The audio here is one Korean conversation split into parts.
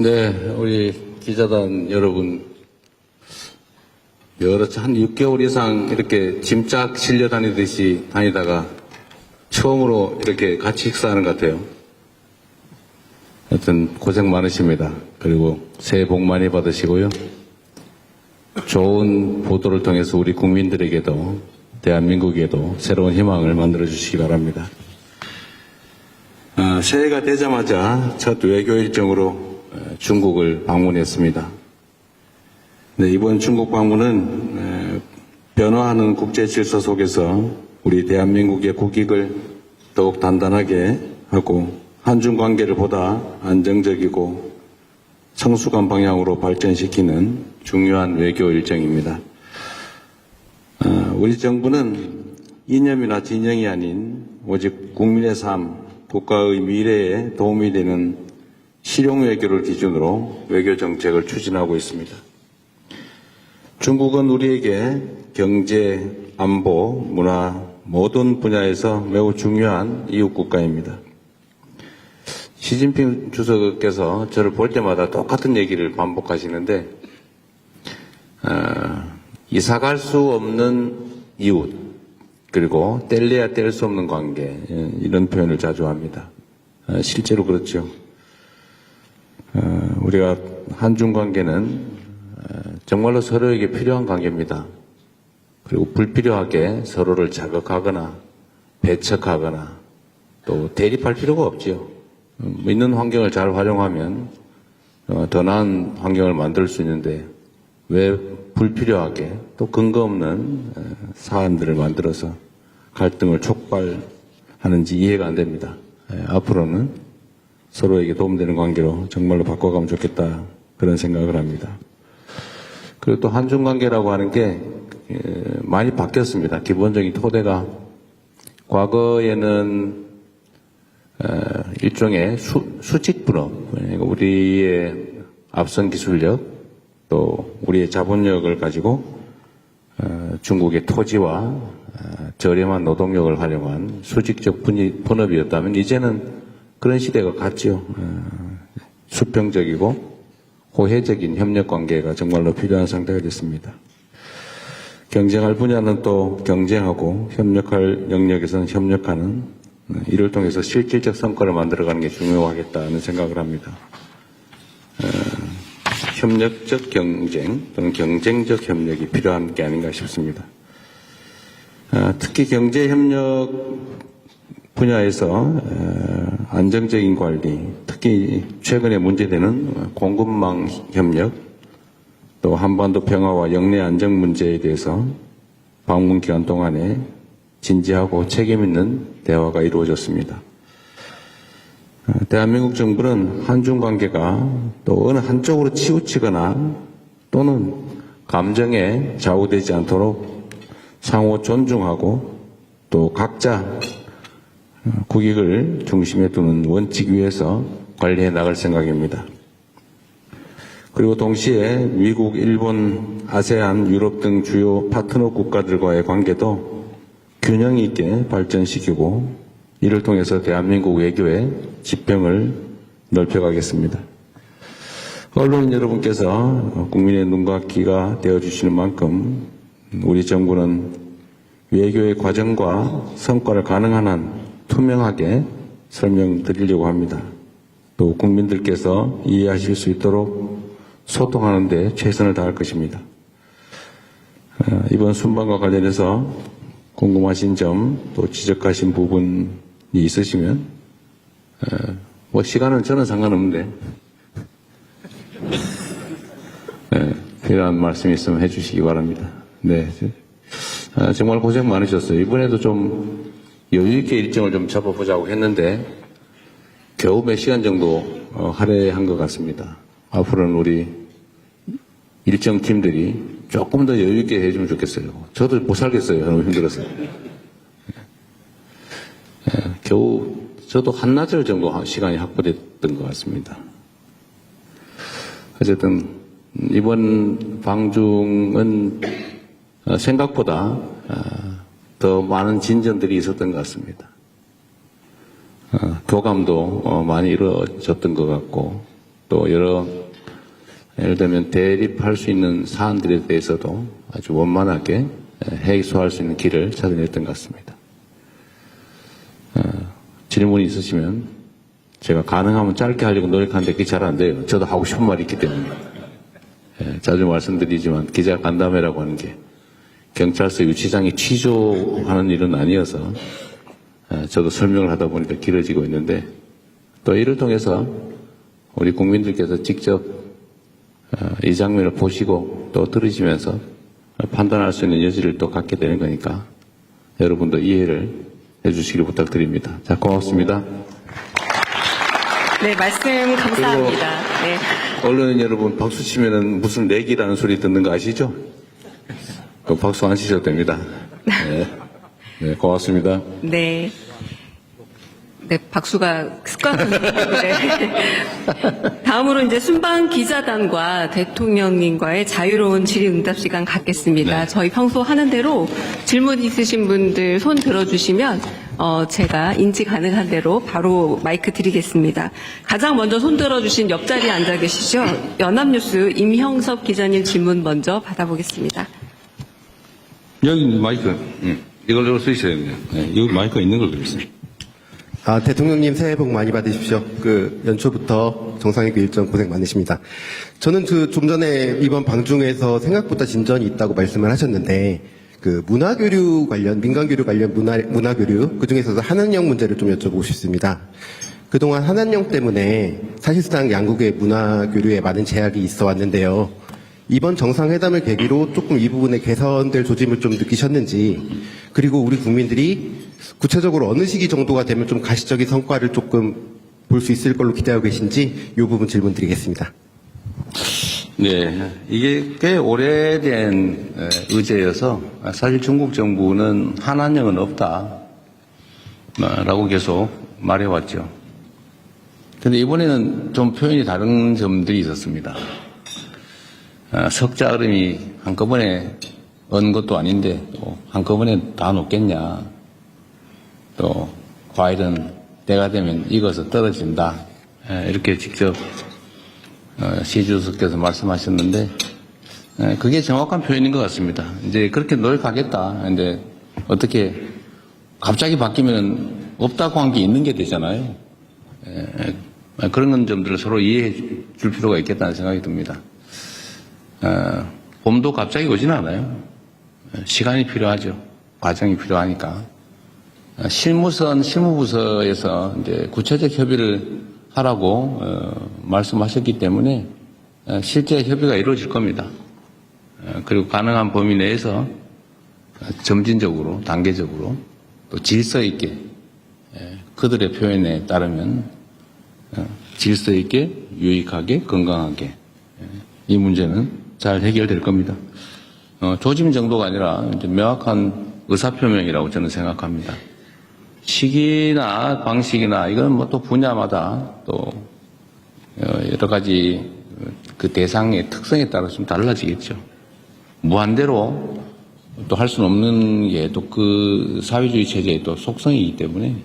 네, 우리 기자단 여러분, 한 6개월 이상 이렇게 짐짝 실려 다니듯이 다니다가 처음으로 이렇게 같이 식사하는 것 같아요. 하여튼 고생 많으십니다. 그리고 새해 복 많이 받으시고요. 좋은 보도를 통해서 우리 국민들에게도 대한민국에도 새로운 희망을 만들어 주시기 바랍니다. 새해가 되자마자 첫 외교 일정으로 중국을 방문했습니다. 네, 이번 중국 방문은 변화하는 국제 질서 속에서 우리 대한민국의 국익을 더욱 단단하게 하고 한중 관계를 보다 안정적이고 성숙한 방향으로 발전시키는 중요한 외교 일정입니다. 우리 정부는 이념이나 진영이 아닌 오직 국민의 삶, 국가의 미래에 도움이 되는 실용 외교를 기준으로 외교 정책을 추진하고 있습니다. 중국은 우리에게 경제, 안보, 문화 모든 분야에서 매우 중요한 이웃 국가입니다. 시진핑 주석께서 저를 볼 때마다 똑같은 얘기를 반복하시는데 이사갈 수 없는 이웃, 그리고 뗄래야 뗄 수 없는 관계, 이런 표현을 자주 합니다. 실제로 그렇죠. 우리가 한중 관계는 정말로 서로에게 필요한 관계입니다. 그리고 불필요하게 서로를 자극하거나 배척하거나 또 대립할 필요가 없지요. 있는 환경을 잘 활용하면 더 나은 환경을 만들 수 있는데 왜 불필요하게 또 근거 없는 사안들을 만들어서 갈등을 촉발하는지 이해가 안 됩니다. 앞으로는 서로에게 도움되는 관계로 정말로 바꿔가면 좋겠다, 그런 생각을 합니다. 그리고 또 한중 관계라고 하는 게 많이 바뀌었습니다. 기본적인 토대가 과거에는 일종의 수직분업, 우리의 앞선 기술력 또 우리의 자본력을 가지고 중국의 토지와 저렴한 노동력을 활용한 수직적 분업이었다면 이제는 그런 시대가 갔죠. 수평적이고 호혜적인 협력 관계가 정말로 필요한 상태가 됐습니다. 경쟁할 분야는 또 경쟁하고 협력할 영역에서는 협력하는, 이를 통해서 실질적 성과를 만들어가는 게 중요하겠다는 생각을 합니다. 협력적 경쟁 또는 경쟁적 협력이 필요한 게 아닌가 싶습니다. 특히 경제협력 분야에서 안정적인 관리, 특히 최근에 문제되는 공급망 협력, 또 한반도 평화와 영내 안정 문제에 대해서 방문 기간 동안에 진지하고 책임 있는 대화가 이루어졌습니다. 대한민국 정부는 한중 관계가 또 어느 한쪽으로 치우치거나 또는 감정에 좌우되지 않도록 상호 존중하고 또 각자 국익을 중심에 두는 원칙 위에서 관리해 나갈 생각입니다. 그리고 동시에 미국, 일본, 아세안, 유럽 등 주요 파트너 국가들과의 관계도 균형 있게 발전시키고 이를 통해서 대한민국 외교의 지평을 넓혀가겠습니다. 언론인 여러분께서 국민의 눈과 귀가 되어주시는 만큼 우리 정부는 외교의 과정과 성과를 가능한 한 투명하게 설명드리려고 합니다. 또 국민들께서 이해하실 수 있도록 소통하는 데 최선을 다할 것입니다. 이번 순방과 관련해서 궁금하신 점 또 지적하신 부분이 있으시면 시간은 저는 상관없는데 필요한 말씀이 있으면 해주시기 바랍니다. 네, 정말 고생 많으셨어요. 이번에도 좀 여유있게 일정을 좀 잡아보자고 했는데 겨우 몇 시간 정도 할애한 것 같습니다. 앞으로는 우리 일정팀들이 조금 더 여유있게 해주면 좋겠어요. 저도 못 살겠어요. 너무 힘들어서. 겨우 저도 한나절 정도 시간이 확보됐던 것 같습니다. 어쨌든 이번 방중은 생각보다 더 많은 진전들이 있었던 것 같습니다. 교감도 많이 이루어졌던 것 같고 또 여러 예를 들면 대립할 수 있는 사안들에 대해서도 아주 원만하게 해소할 수 있는 길을 찾아냈던 것 같습니다. 질문이 있으시면 제가 가능하면 짧게 하려고 노력하는데 그게 잘 안 돼요. 저도 하고 싶은 말이 있기 때문에. 자주 말씀드리지만 기자 간담회라고 하는 게 경찰서 유치장이 취조하는 일은 아니어서 저도 설명을 하다 보니까 길어지고 있는데 또 이를 통해서 우리 국민들께서 직접 이 장면을 보시고 또 들으시면서 판단할 수 있는 여지를 또 갖게 되는 거니까 여러분도 이해를 해주시길 부탁드립니다. 자, 고맙습니다. 네, 말씀 감사합니다. 네. 언론인 여러분, 박수 치면은 무슨 내기라는 소리 듣는 거 아시죠? 그 박수 안 치셔도 됩니다. 네, 네, 고맙습니다. 네. 네, 박수가 습관적인데. 다음으로 이제 순방 기자단과 대통령님과의 자유로운 질의응답 시간 갖겠습니다. 네. 저희 평소 하는 대로 질문 있으신 분들 손 들어주시면 제가 인지 가능한 대로 바로 마이크 드리겠습니다. 가장 먼저 손 들어주신 옆자리에 앉아 계시죠? 연합뉴스 임형섭 기자님 질문 먼저 받아보겠습니다. 여기 마이크, 이걸로 쓰셔야 돼요. 네, 여기 마이크가 있는 걸 그랬어요. 대통령님 새해 복 많이 받으십시오. 연초부터 정상회의 일정 고생 많으십니다. 저는 좀 전에 이번 방중에서 생각보다 진전이 있다고 말씀을 하셨는데, 문화교류 관련, 민간교류 관련 문화교류, 그 중에서도 한한령 문제를 좀 여쭤보고 싶습니다. 그동안 한한령 때문에 사실상 양국의 문화교류에 많은 제약이 있어 왔는데요. 이번 정상회담을 계기로 조금 이 부분에 개선될 조짐을 좀 느끼셨는지, 그리고 우리 국민들이 구체적으로 어느 시기 정도가 되면 좀 가시적인 성과를 조금 볼 수 있을 걸로 기대하고 계신지 이 부분 질문 드리겠습니다. 네, 이게 꽤 오래된 의제여서 사실 중국 정부는 한한령은 없다라고 계속 말해왔죠. 그런데 이번에는 좀 표현이 다른 점들이 있었습니다. 석자얼음이 한꺼번에 언 것도 아닌데 또 한꺼번에 다 녹겠냐. 또 과일은 때가 되면 익어서 떨어진다. 이렇게 직접 시 주석께서 말씀하셨는데 그게 정확한 표현인 것 같습니다. 이제 그렇게 노력하겠다. 근데 어떻게 갑자기 바뀌면 없다고 한 게 있는 게 되잖아요. 그런 점들을 서로 이해해 줄 필요가 있겠다는 생각이 듭니다. 봄도 갑자기 오진 않아요. 시간이 필요하죠. 과정이 필요하니까. 실무부서에서 이제 구체적 협의를 하라고 말씀하셨기 때문에 실제 협의가 이루어질 겁니다. 그리고 가능한 범위 내에서 점진적으로, 단계적으로 또 질서 있게 그들의 표현에 따르면 질서 있게, 유익하게, 건강하게 이 문제는 잘 해결될 겁니다. 조짐 정도가 아니라 이제 명확한 의사표명이라고 저는 생각합니다. 시기나 방식이나 이건 뭐 또 분야마다 또 여러 가지 그 대상의 특성에 따라 좀 달라지겠죠. 무한대로 또 할 수는 없는 게 또 그 사회주의 체제의 또 속성이기 때문에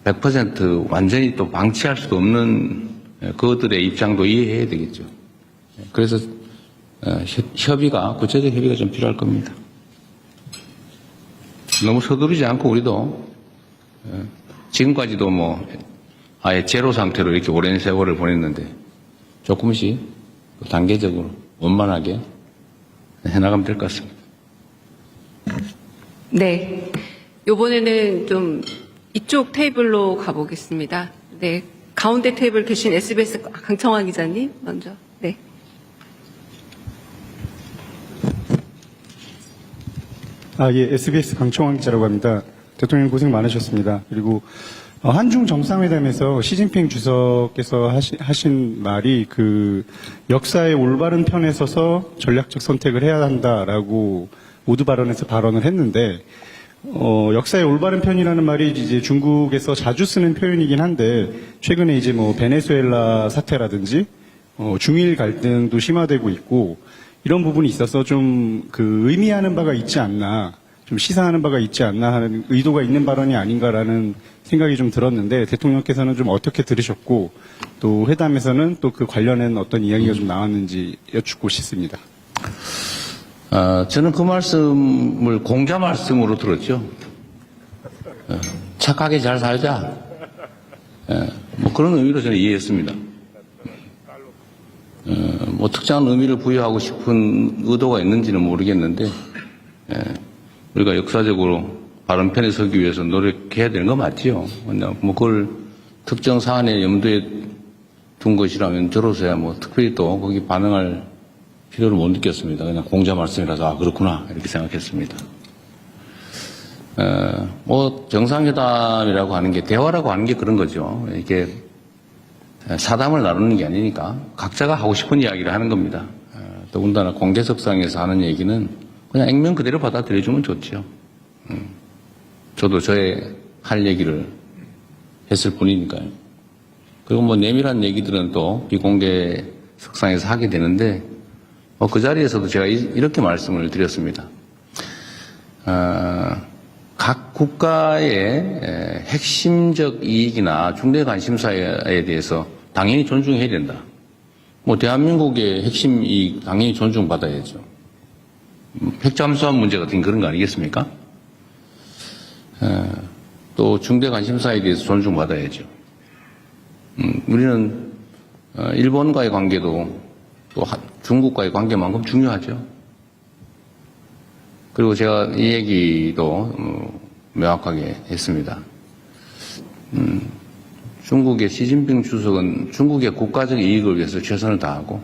100% 완전히 또 방치할 수도 없는 그들의 입장도 이해해야 되겠죠. 그래서 협의가, 구체적 협의가 좀 필요할 겁니다. 너무 서두르지 않고 우리도 지금까지도 뭐 아예 제로 상태로 이렇게 오랜 세월을 보냈는데 조금씩 단계적으로 원만하게 해나가면 될 것 같습니다. 네. 이번에는 좀 이쪽 테이블로 가보겠습니다. 네. 가운데 테이블 계신 SBS 강청화 기자님 먼저. 네. 예, SBS 강청환 기자라고 합니다. 대통령 고생 많으셨습니다. 그리고 한중 정상회담에서 시진핑 주석께서 하신 말이 역사의 올바른 편에 서서 전략적 선택을 해야 한다라고 모두 발언에서 발언을 했는데 역사의 올바른 편이라는 말이 이제 중국에서 자주 쓰는 표현이긴 한데 최근에 이제 뭐 베네수엘라 사태라든지 중일 갈등도 심화되고 있고 이런 부분이 있어서 좀 의미하는 바가 있지 않나. 좀 시사하는 바가 있지 않나 하는 의도가 있는 발언이 아닌가라는 생각이 좀 들었는데 대통령께서는 좀 어떻게 들으셨고 또 회담에서는 또 그 관련된 어떤 이야기가 좀 나왔는지 여쭙고 싶습니다. 저는 그 말씀을 공자 말씀으로 들었죠. 착하게 잘 살자. 뭐 그런 의미로 저는 이해했습니다. 뭐 특정한 의미를 부여하고 싶은 의도가 있는지는 모르겠는데, 우리가 역사적으로 바른 편에 서기 위해서 노력해야 되는 거 맞지요. 그냥 뭐 그걸 특정 사안에 염두에 둔 것이라면 저로서야 뭐 특별히 또 거기 반응할 필요를 못 느꼈습니다. 그냥 공자 말씀이라서 그렇구나 이렇게 생각했습니다. 뭐 정상회담이라고 하는 게 대화라고 하는 게 그런 거죠. 이게 사담을 나누는 게 아니니까 각자가 하고 싶은 이야기를 하는 겁니다. 더군다나 공개석상에서 하는 얘기는 그냥 액면 그대로 받아들여주면 좋죠. 저도 저의 할 얘기를 했을 뿐이니까요. 그리고 뭐 내밀한 얘기들은 또 비공개 석상에서 하게 되는데 그 자리에서도 제가 이렇게 말씀을 드렸습니다. 각 국가의 핵심적 이익이나 중대 관심사에 대해서 당연히 존중해야 된다. 뭐 대한민국의 핵심 이익 당연히 존중받아야죠. 핵잠수함 문제 같은 그런 거 아니겠습니까? 또 중대 관심사에 대해서 존중받아야죠. 우리는 일본과의 관계도 또 중국과의 관계만큼 중요하죠. 그리고 제가 이 얘기도 명확하게 했습니다. 중국의 시진핑 주석은 중국의 국가적 이익을 위해서 최선을 다하고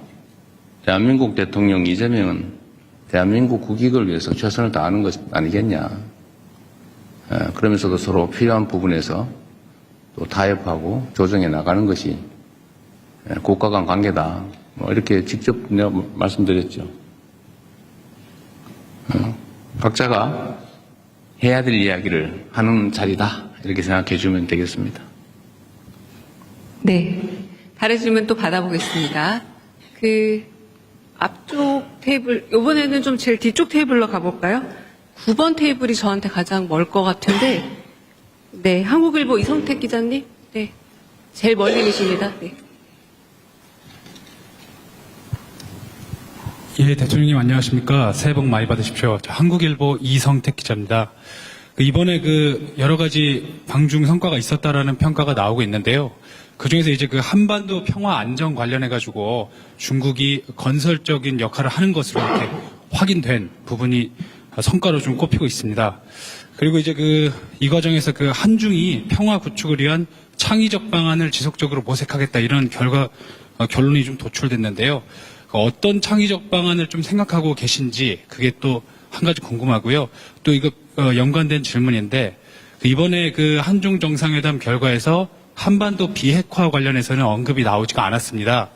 대한민국 대통령 이재명은 대한민국 국익을 위해서 최선을 다하는 것 아니겠냐. 그러면서도 서로 필요한 부분에서 또 타협하고 조정해 나가는 것이 국가 간 관계다. 뭐 이렇게 직접 내가 말씀드렸죠. 각자가 해야 될 이야기를 하는 자리다. 이렇게 생각해 주면 되겠습니다. 네. 다른 질문 또 받아보겠습니다. 앞쪽 테이블, 이번에는 좀 제일 뒤쪽 테이블로 가볼까요? 9번 테이블이 저한테 가장 멀 것 같은데, 네. 한국일보 이성택 기자님? 네. 제일 멀리 계십니다. 네. 예, 대통령님 안녕하십니까. 새해 복 많이 받으십시오. 저 한국일보 이성택 기자입니다. 이번에 여러 가지 방중 성과가 있었다라는 평가가 나오고 있는데요. 그중에서 이제 한반도 평화 안정 관련해가지고 중국이 건설적인 역할을 하는 것으로 이렇게 확인된 부분이 성과로 좀 꼽히고 있습니다. 그리고 이제 이 과정에서 한중이 평화 구축을 위한 창의적 방안을 지속적으로 모색하겠다 이런 결론이 좀 도출됐는데요. 어떤 창의적 방안을 좀 생각하고 계신지 그게 또 한 가지 궁금하고요. 또 이거 연관된 질문인데 이번에 한중 정상회담 결과에서 한반도 비핵화 관련해서는 언급이 나오지가 않았습니다.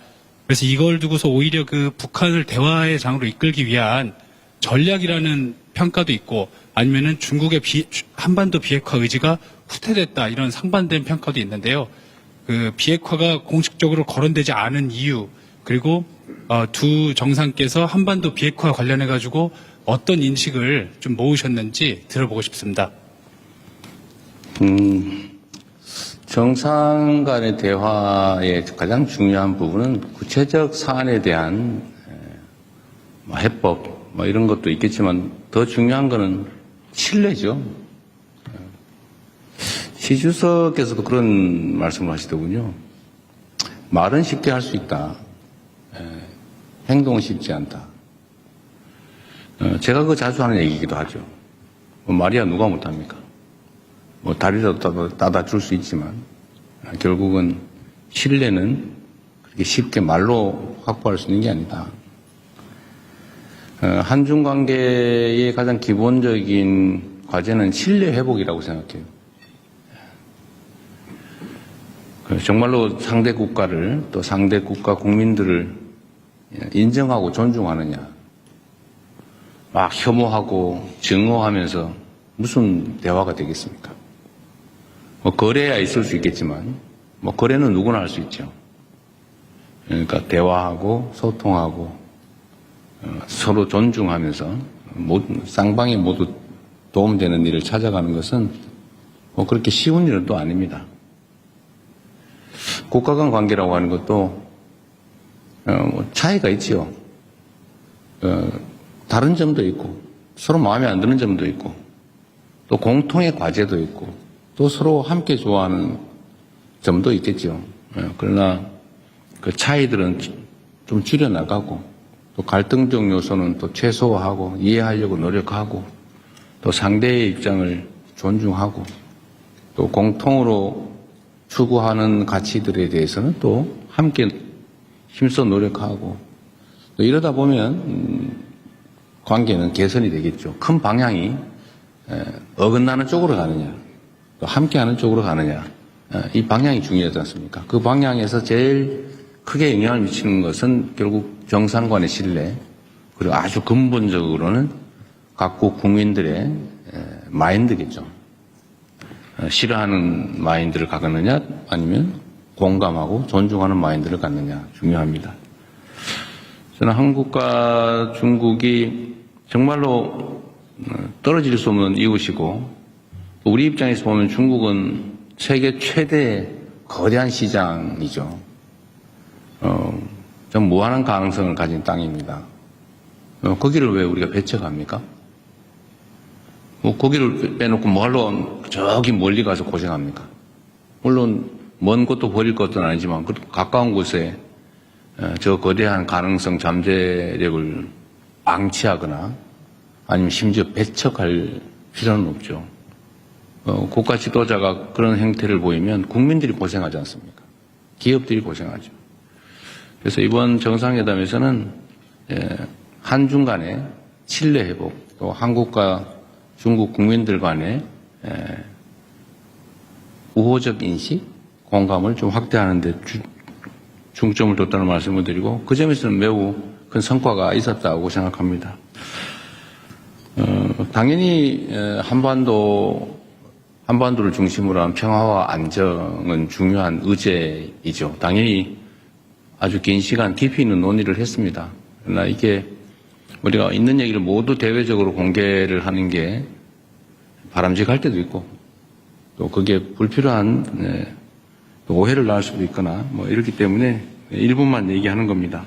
그래서 이걸 두고서 오히려 북한을 대화의 장으로 이끌기 위한 전략이라는 평가도 있고 아니면은 중국의 한반도 비핵화 의지가 후퇴됐다 이런 상반된 평가도 있는데요. 비핵화가 공식적으로 거론되지 않은 이유 그리고 두 정상께서 한반도 비핵화 관련해 가지고 어떤 인식을 좀 모으셨는지 들어보고 싶습니다. 정상 간의 대화의 가장 중요한 부분은 구체적 사안에 대한 해법 이런 것도 있겠지만 더 중요한 것은 신뢰죠. 시 주석께서도 그런 말씀을 하시더군요. 말은 쉽게 할 수 있다. 행동은 쉽지 않다. 제가 자주 하는 얘기이기도 하죠. 말이야 누가 못합니까? 다리라도 따다 줄 수 있지만 결국은 신뢰는 그렇게 쉽게 말로 확보할 수 있는 게 아니다. 한중 관계의 가장 기본적인 과제는 신뢰 회복이라고 생각해요. 정말로 상대 국가를 또 상대 국가 국민들을 인정하고 존중하느냐. 막 혐오하고 증오하면서 무슨 대화가 되겠습니까? 거래야 있을 수 있겠지만 거래는 누구나 할 수 있죠. 그러니까 대화하고 소통하고 서로 존중하면서 쌍방이 모두 도움되는 일을 찾아가는 것은 뭐 그렇게 쉬운 일은 또 아닙니다. 국가 간 관계라고 하는 것도 뭐 차이가 있지요. 다른 점도 있고 서로 마음에 안 드는 점도 있고 또 공통의 과제도 있고 또 서로 함께 좋아하는 점도 있겠죠. 그러나 그 차이들은 좀 줄여나가고 또 갈등적 요소는 또 최소화하고 이해하려고 노력하고 또 상대의 입장을 존중하고 또 공통으로 추구하는 가치들에 대해서는 또 함께 힘써 노력하고 또 이러다 보면 관계는 개선이 되겠죠. 큰 방향이 어긋나는 쪽으로 가느냐 또 함께하는 쪽으로 가느냐 이 방향이 중요하지 않습니까? 그 방향에서 제일 크게 영향을 미치는 것은 결국 정상 간의 신뢰 그리고 아주 근본적으로는 각국 국민들의 마인드겠죠. 싫어하는 마인드를 갖느냐 아니면 공감하고 존중하는 마인드를 갖느냐 중요합니다. 저는 한국과 중국이 정말로 떨어질 수 없는 이웃이고 우리 입장에서 보면 중국은 세계 최대 거대한 시장이죠. 좀 무한한 가능성을 가진 땅입니다. 거기를 왜 우리가 배척합니까? 뭐 거기를 빼놓고 뭐하러 저기 멀리 가서 고생합니까? 물론 먼 곳도 버릴 것도 아니지만 가까운 곳에 저 거대한 가능성 잠재력을 방치하거나 아니면 심지어 배척할 필요는 없죠. 국가 지도자가 그런 행태를 보이면 국민들이 고생하지 않습니까? 기업들이 고생하죠. 그래서 이번 정상회담에서는 한중 간의 신뢰 회복, 또 한국과 중국 국민들 간의 우호적 인식, 공감을 좀 확대하는 데 중점을 뒀다는 말씀을 드리고 그 점에서는 매우 큰 성과가 있었다고 생각합니다. 당연히 한반도를 중심으로 한 평화와 안정은 중요한 의제이죠. 당연히 아주 긴 시간 깊이 있는 논의를 했습니다. 그러나 이게 우리가 있는 얘기를 모두 대외적으로 공개를 하는 게 바람직할 때도 있고 또 그게 불필요한 오해를 낳을 수도 있거나 뭐 이렇기 때문에 일부만 얘기하는 겁니다.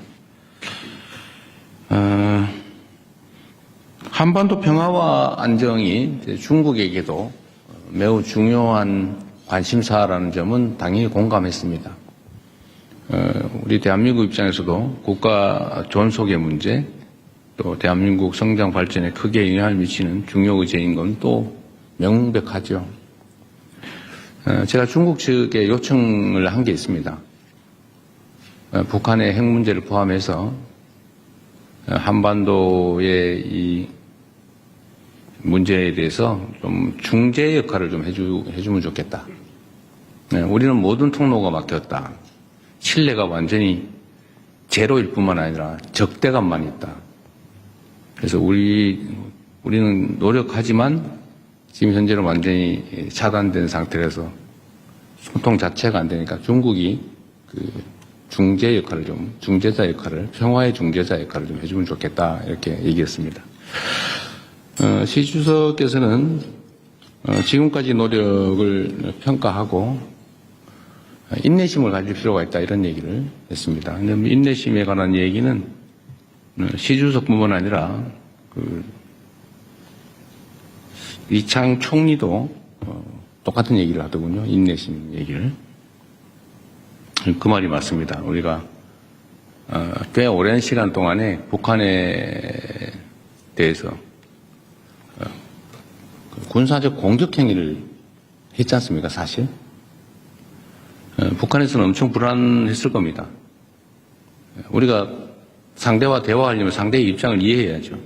한반도 평화와 안정이 중국에게도 매우 중요한 관심사라는 점은 당연히 공감했습니다. 우리 대한민국 입장에서도 국가 존속의 문제 또 대한민국 성장 발전에 크게 영향을 미치는 중요 의제인 건 또 명백하죠. 제가 중국 측에 요청을 한 게 있습니다. 북한의 핵 문제를 포함해서 한반도의 이 문제에 대해서 좀 중재 역할을 좀 해주면 좋겠다. 우리는 모든 통로가 막혔다. 신뢰가 완전히 제로일 뿐만 아니라 적대감만 있다. 그래서 우리는 노력하지만 지금 현재는 완전히 차단된 상태라서 소통 자체가 안 되니까 중국이 그 중재자 역할을, 평화의 중재자 역할을 좀 해주면 좋겠다. 이렇게 얘기했습니다. 시 주석께서는 지금까지 노력을 평가하고 인내심을 가질 필요가 있다. 이런 얘기를 했습니다. 근데 인내심에 관한 얘기는 시 주석뿐만 아니라 이창 총리도 똑같은 얘기를 하더군요. 인내심 얘기를. 그 말이 맞습니다. 우리가 꽤 오랜 시간 동안에 북한에 대해서 군사적 공격 행위를 했지 않습니까? 사실 북한에서는 엄청 불안했을 겁니다. 우리가 상대와 대화하려면 상대의 입장을 이해해야죠.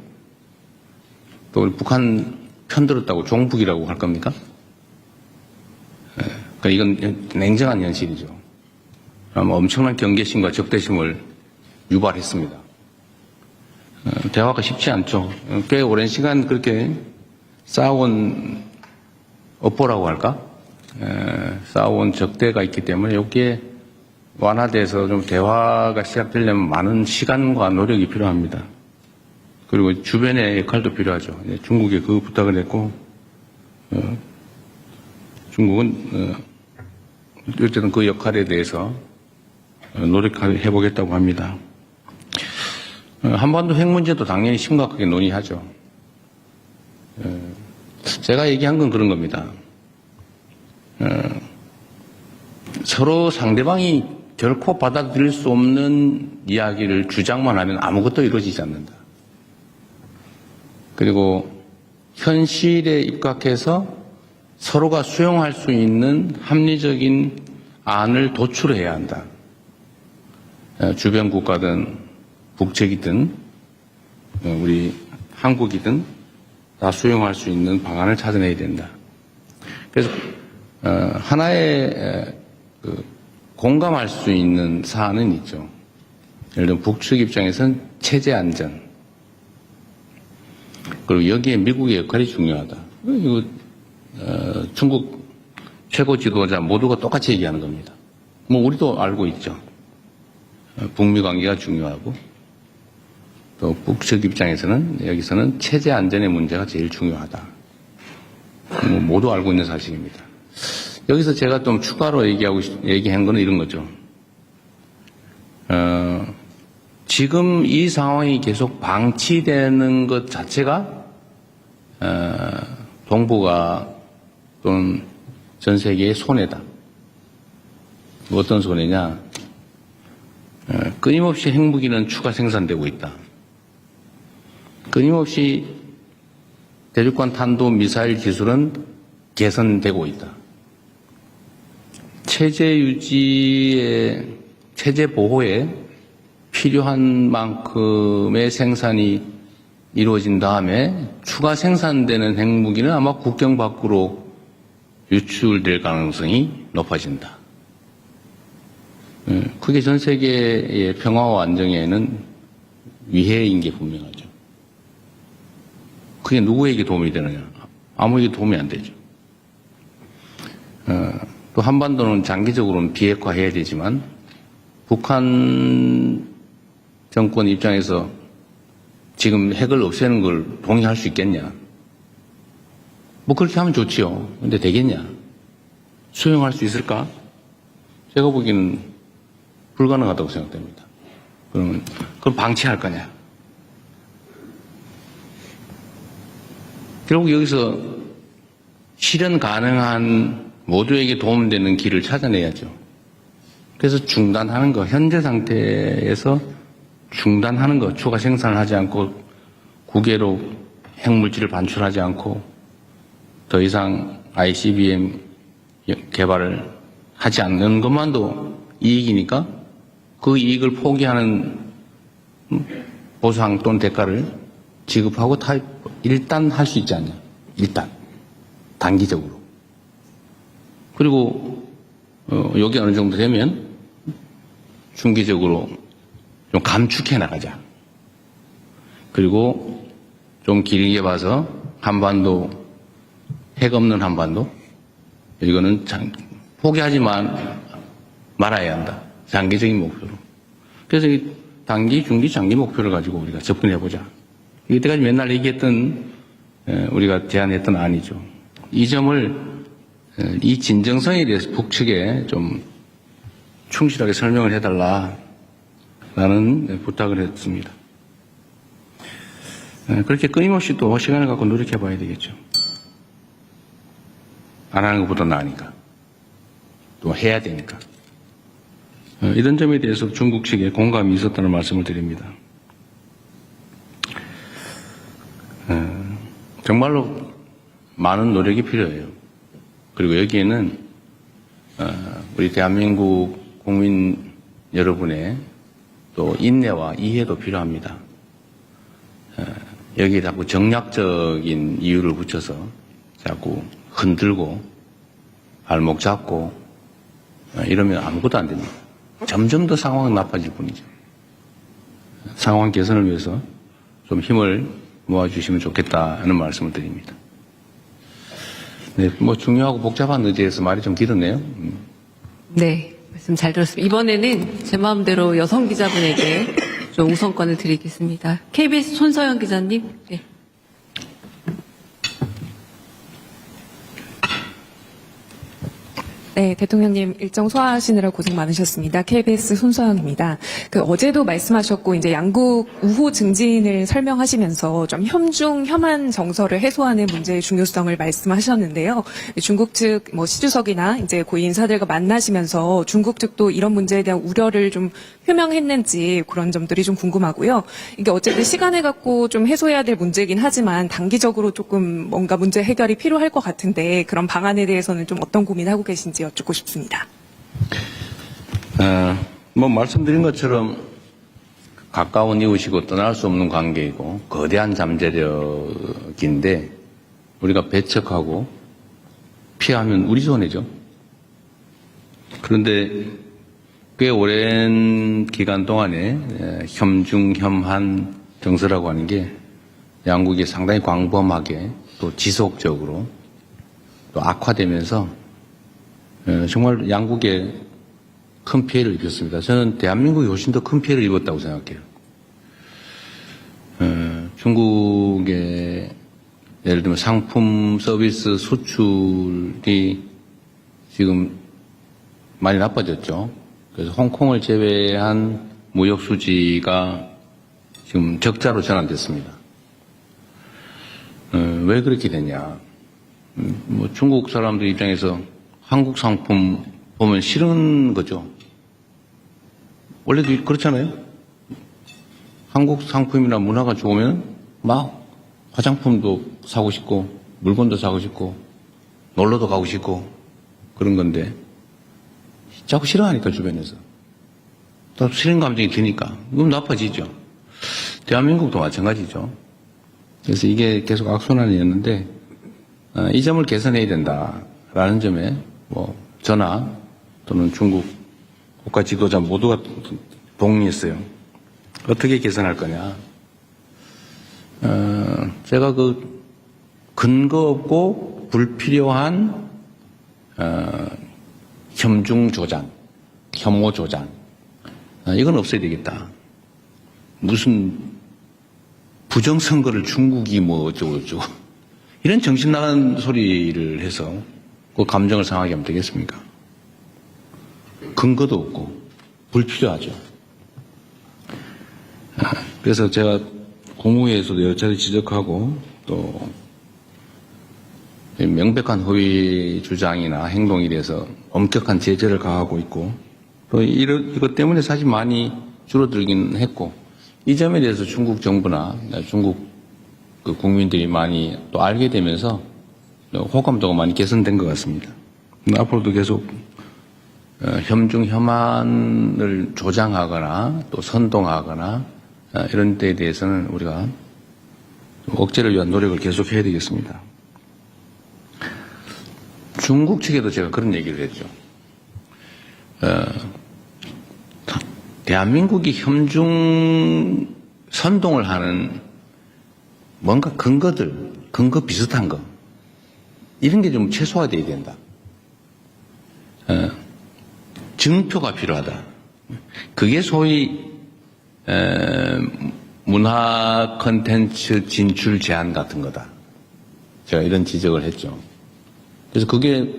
또 우리 북한 편들었다고 종북이라고 할 겁니까? 그러니까 이건 냉정한 현실이죠. 엄청난 경계심과 적대심을 유발했습니다. 대화가 쉽지 않죠. 꽤 오랜 시간 그렇게 싸워온 업보라고 할까? 싸워온 적대가 있기 때문에 여기에 완화돼서 좀 대화가 시작되려면 많은 시간과 노력이 필요합니다. 그리고 주변의 역할도 필요하죠. 중국에 그 부탁을 했고 중국은 어쨌든 그 역할에 대해서 노력해 보겠다고 합니다. 한반도 핵 문제도 당연히 심각하게 논의하죠. 제가 얘기한 건 그런 겁니다. 서로 상대방이 결코 받아들일 수 없는 이야기를 주장만 하면 아무것도 이루어지지 않는다. 그리고 현실에 입각해서 서로가 수용할 수 있는 합리적인 안을 도출해야 한다. 주변 국가든 북측이든 우리 한국이든 다 수용할 수 있는 방안을 찾아내야 된다. 그래서 하나의 공감할 수 있는 사안은 있죠. 예를 들면 북측 입장에서는 체제 안전, 그리고 여기에 미국의 역할이 중요하다. 이거 중국 최고 지도자 모두가 똑같이 얘기하는 겁니다. 뭐 우리도 알고 있죠. 북미 관계가 중요하고 또 북측 입장에서는 여기서는 체제 안전의 문제가 제일 중요하다. 뭐 모두 알고 있는 사실입니다. 여기서 제가 좀 추가로 얘기한 거는 이런 거죠. 지금 이 상황이 계속 방치되는 것 자체가 동북아 또는 전 세계의 손해다. 어떤 손해냐? 끊임없이 핵무기는 추가 생산되고 있다. 끊임없이 대륙간 탄도 미사일 기술은 개선되고 있다. 체제 유지에, 체제 보호에 필요한 만큼의 생산이 이루어진 다음에 추가 생산되는 핵무기는 아마 국경 밖으로 유출될 가능성이 높아진다. 그게 전 세계의 평화와 안정에는 위해인 게 분명하죠. 그게 누구에게 도움이 되느냐? 아무에게 도움이 안 되죠. 또 한반도는 장기적으로는 비핵화해야 되지만 북한 정권 입장에서 지금 핵을 없애는 걸 동의할 수 있겠냐? 뭐 그렇게 하면 좋지요. 근데 되겠냐? 수용할 수 있을까? 제가 보기에는 불가능하다고 생각됩니다. 그럼 방치할 거냐? 결국 여기서 실현 가능한 모두에게 도움되는 길을 찾아내야죠. 그래서 중단하는 거, 현재 상태에서 중단하는 거, 추가 생산을 하지 않고 국외로 핵물질을 반출하지 않고 더 이상 ICBM 개발을 하지 않는 것만도 이익이니까 그 이익을 포기하는 보상 또는 대가를 지급하고 일단 할 수 있지 않냐. 일단. 단기적으로. 그리고 여기 어느 정도 되면 중기적으로 좀 감축해 나가자. 그리고 좀 길게 봐서 한반도, 핵 없는 한반도, 이거는 포기하지만 말아야 한다. 장기적인 목표로. 그래서 이 단기, 중기, 장기 목표를 가지고 우리가 접근해보자. 이때까지 맨날 얘기했던, 우리가 제안했던 안이죠. 이 점을, 이 진정성에 대해서 북측에 좀 충실하게 설명을 해달라. 라는 부탁을 했습니다. 그렇게 끊임없이 또 시간을 갖고 노력해 봐야 되겠죠. 안 하는 것보다 나으니까. 또 해야 되니까. 이런 점에 대해서 중국 측에 공감이 있었다는 말씀을 드립니다. 정말로 많은 노력이 필요해요. 그리고 여기에는 우리 대한민국 국민 여러분의 또 인내와 이해도 필요합니다. 여기에 자꾸 정략적인 이유를 붙여서 자꾸 흔들고 발목 잡고 이러면 아무것도 안 됩니다. 점점 더 상황은 나빠질 뿐이죠. 상황 개선을 위해서 좀 힘을 모아주시면 좋겠다는 말씀을 드립니다. 네, 뭐 중요하고 복잡한 의제에서 말이 좀 길었네요. 네, 말씀 잘 들었습니다. 이번에는 제 마음대로 여성 기자분에게 좀 우선권을 드리겠습니다. KBS 손서영 기자님. 네. 네, 대통령님 일정 소화하시느라 고생 많으셨습니다. KBS 손소영입니다. 어제도 말씀하셨고 이제 양국 우호 증진을 설명하시면서 좀 혐중 혐한 정서를 해소하는 문제의 중요성을 말씀하셨는데요. 중국 측 시주석이나 이제 고위 인사들과 만나시면서 중국 측도 이런 문제에 대한 우려를 좀 표명했는지 그런 점들이 좀 궁금하고요. 이게 어쨌든 시간을 갖고 좀 해소해야 될 문제이긴 하지만 단기적으로 조금 뭔가 문제 해결이 필요할 것 같은데 그런 방안에 대해서는 좀 어떤 고민하고 계신지 여쭙고 싶습니다. 말씀드린 것처럼 가까운 이웃이고 떠날 수 없는 관계이고 거대한 잠재력인데 우리가 배척하고 피하면 우리 손해죠. 그런데 꽤 오랜 기간 동안에 혐중혐한 정서라고 하는 게 양국이 상당히 광범하게 또 지속적으로 또 악화되면서 정말 양국에 큰 피해를 입혔습니다. 저는 대한민국이 훨씬 더 큰 피해를 입었다고 생각해요. 중국의 예를 들면 상품 서비스 수출이 지금 많이 나빠졌죠. 그래서 홍콩을 제외한 무역 수지가 지금 적자로 전환됐습니다. 왜 그렇게 됐냐? 중국 사람들 입장에서 한국 상품 보면 싫은 거죠. 원래도 그렇잖아요. 한국 상품이나 문화가 좋으면 막 화장품도 사고 싶고 물건도 사고 싶고 놀러도 가고 싶고 그런 건데 자꾸 싫어하니까 주변에서 또 싫은 감정이 드니까 그럼 나빠지죠. 대한민국도 마찬가지죠. 그래서 이게 계속 악순환이었는데 이 점을 개선해야 된다라는 점에 저나 또는 중국 국가 지도자 모두가 동의했어요. 어떻게 개선할 거냐. 제가 근거 없고 불필요한 혐중 조장, 혐오 조장 이건 없어야 되겠다. 무슨 부정선거를 중국이 어쩌고저쩌고 이런 정신 나간 소리를 해서 그 감정을 상하게 하면 되겠습니까? 근거도 없고 불필요하죠. 그래서 제가 국무회에서도 여러 차례 지적하고 또 명백한 허위 주장이나 행동에 대해서 엄격한 제재를 가하고 있고 또 이것 때문에 사실 많이 줄어들긴 했고 이 점에 대해서 중국 정부나 중국 국민들이 많이 또 알게 되면서 호감도가 많이 개선된 것 같습니다. 앞으로도 계속 혐중 혐한을 조장하거나 또 선동하거나 이런 데에 대해서는 우리가 억제를 위한 노력을 계속해야 되겠습니다. 중국 측에도 제가 그런 얘기를 했죠. 대한민국이 혐중 선동을 하는 뭔가 근거 비슷한 거 이런 게 좀 최소화돼야 된다. 증표가 필요하다. 그게 소위 문화 콘텐츠 진출 제한 같은 거다. 제가 이런 지적을 했죠. 그래서 그게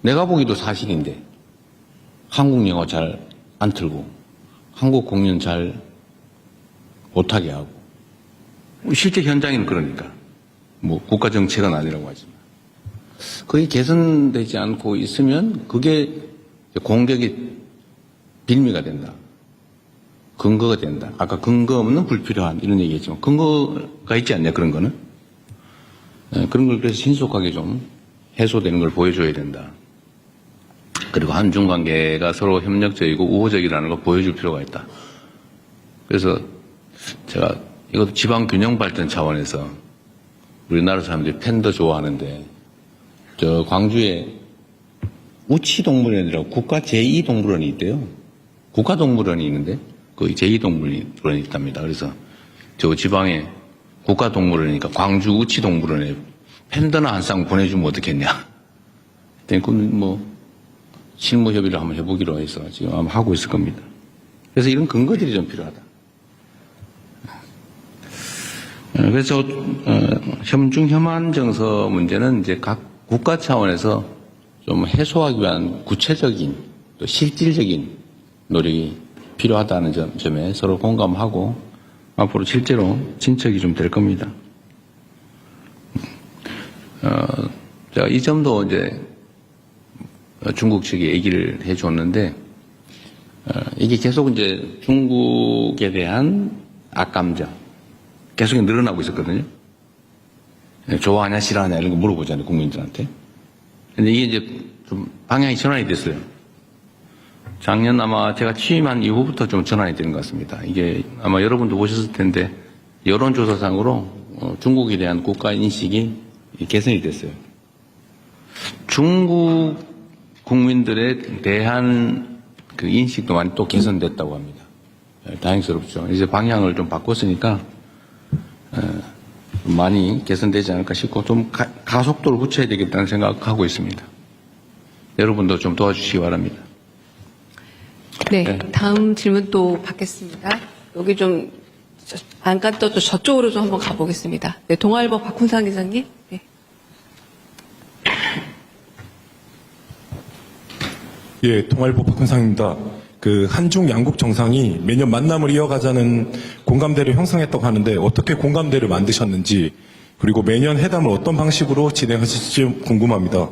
내가 보기도 사실인데 한국 영화 잘 안 틀고 한국 공연 잘 못하게 하고 실제 현장에는 그러니까 국가 정책은 아니라고 하지만 그게 개선되지 않고 있으면 그게 공격의 빌미가 된다. 근거가 된다. 아까 근거 없는 불필요한 이런 얘기했지만 근거가 있지 않냐 그런 거는 그런 걸 그래서 신속하게 좀 해소되는 걸 보여줘야 된다. 그리고 한중 관계가 서로 협력적이고 우호적이라는 걸 보여줄 필요가 있다. 그래서 제가 이것도 지방 균형 발전 차원에서 우리나라 사람들이 팬더 좋아하는데 저 광주에 우치동물원이라고 국가 제2동물원이 있대요. 국가동물원이 있는데 거기 제2동물원이 있답니다. 그래서 저 지방에 국가동물원이니까 광주 우치동물원에 팬더나 한 쌍 보내주면 어떻겠냐. 그건 실무 협의를 한번 해보기로 해서 지금 아마 하고 있을 겁니다. 그래서 이런 근거들이 좀 필요하다. 그래서 혐중 혐한 정서 문제는 이제 각 국가 차원에서 좀 해소하기 위한 구체적인 또 실질적인 노력이 필요하다는 점에 서로 공감하고 앞으로 실제로 진척이 좀 될 겁니다. 제가 이 점도 이제 중국 측이 얘기를 해줬는데 이게 계속 이제 중국에 대한 악감정 계속 늘어나고 있었거든요. 좋아하냐 싫어하냐 이런 거 물어보잖아요, 국민들한테. 근데 이게 이제 좀 방향이 전환이 됐어요. 작년 아마 제가 취임한 이후부터 좀 전환이 되는 것 같습니다. 이게 아마 여러분도 보셨을 텐데 여론조사상으로 중국에 대한 국가 인식이 개선이 됐어요. 중국 국민들에 대한 그 인식도 많이 또 개선됐다고 합니다. 다행스럽죠. 이제 방향을 좀 바꿨으니까 많이 개선되지 않을까 싶고 좀 가속도를 붙여야 되겠다는 생각하고 있습니다. 여러분도 좀 도와주시기 바랍니다. 네, 다음 질문 또 받겠습니다. 여기 좀 안간 또 저쪽으로 좀 한번 가보겠습니다. 네, 동아일보 박훈상 기자님. 네. 예, 동아일보 박훈상입니다. 그 한중 양국 정상이 매년 만남을 이어가자는 공감대를 형성했다고 하는데 어떻게 공감대를 만드셨는지 그리고 매년 회담을 어떤 방식으로 진행하실지 궁금합니다.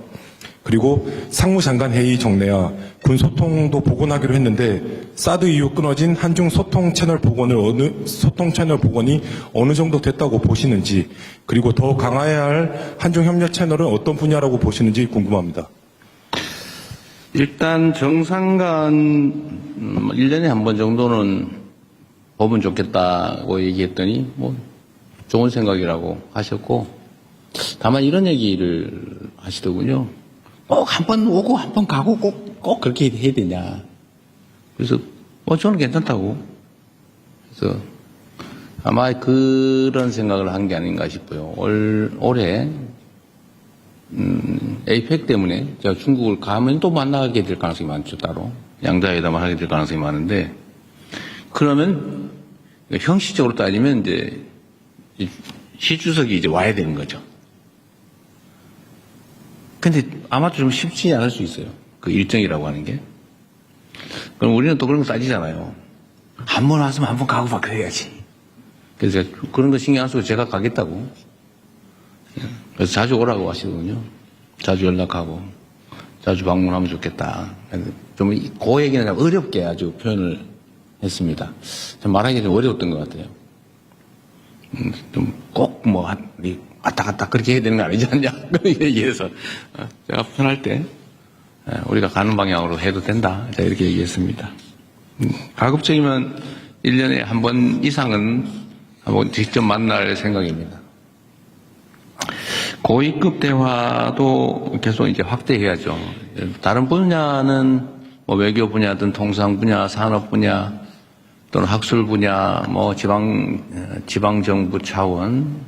그리고 상무장관 회의 정례와 군 소통도 복원하기로 했는데 사드 이후 끊어진 한중 소통 채널 복원이 어느 정도 됐다고 보시는지 그리고 더 강화해야 할 한중 협력 채널은 어떤 분야라고 보시는지 궁금합니다. 일단 정상간 1년에 한 번 정도는 보면 좋겠다고 얘기했더니 뭐 좋은 생각이라고 하셨고 다만 이런 얘기를 하시더군요. 꼭 한 번 오고 한 번 가고 꼭 그렇게 해야 되냐. 그래서 저는 괜찮다고. 그래서 아마 그런 생각을 한 게 아닌가 싶어요. 올해 에이펙 때문에 제가 중국을 가면 또 만나게 될 가능성이 많죠. 따로 양자회담을 하게 될 가능성이 많은데 그러면 형식적으로 따지면 이제 시 주석이 이제 와야 되는 거죠. 근데 아마도 좀 쉽지 않을 수 있어요. 그 일정이라고 하는 게. 그럼 우리는 또 그런 거 따지잖아요. 한 번 왔으면 한 번 가고 막 그래야지. 그래서 제가 그런 거 신경 안 쓰고 제가 가겠다고. 그래서 자주 오라고 하시거든요. 자주 연락하고 자주 방문하면 좋겠다. 좀 그 얘기는 좀 어렵게 아주 표현을 했습니다. 좀 말하기 좀 어려웠던 것 같아요. 좀 꼭 뭐 왔다 갔다 그렇게 해야 되는 거 아니지 않냐 그렇게 얘기해서 제가 편할 때 우리가 가는 방향으로 해도 된다 이렇게 얘기했습니다. 가급적이면 1년에 한 번 이상은 한번 직접 만날 생각입니다. 고위급 대화도 계속 이제 확대해야죠. 다른 분야는 뭐 외교 분야든 통상 분야, 산업 분야 또는 학술 분야, 뭐 지방 정부 차원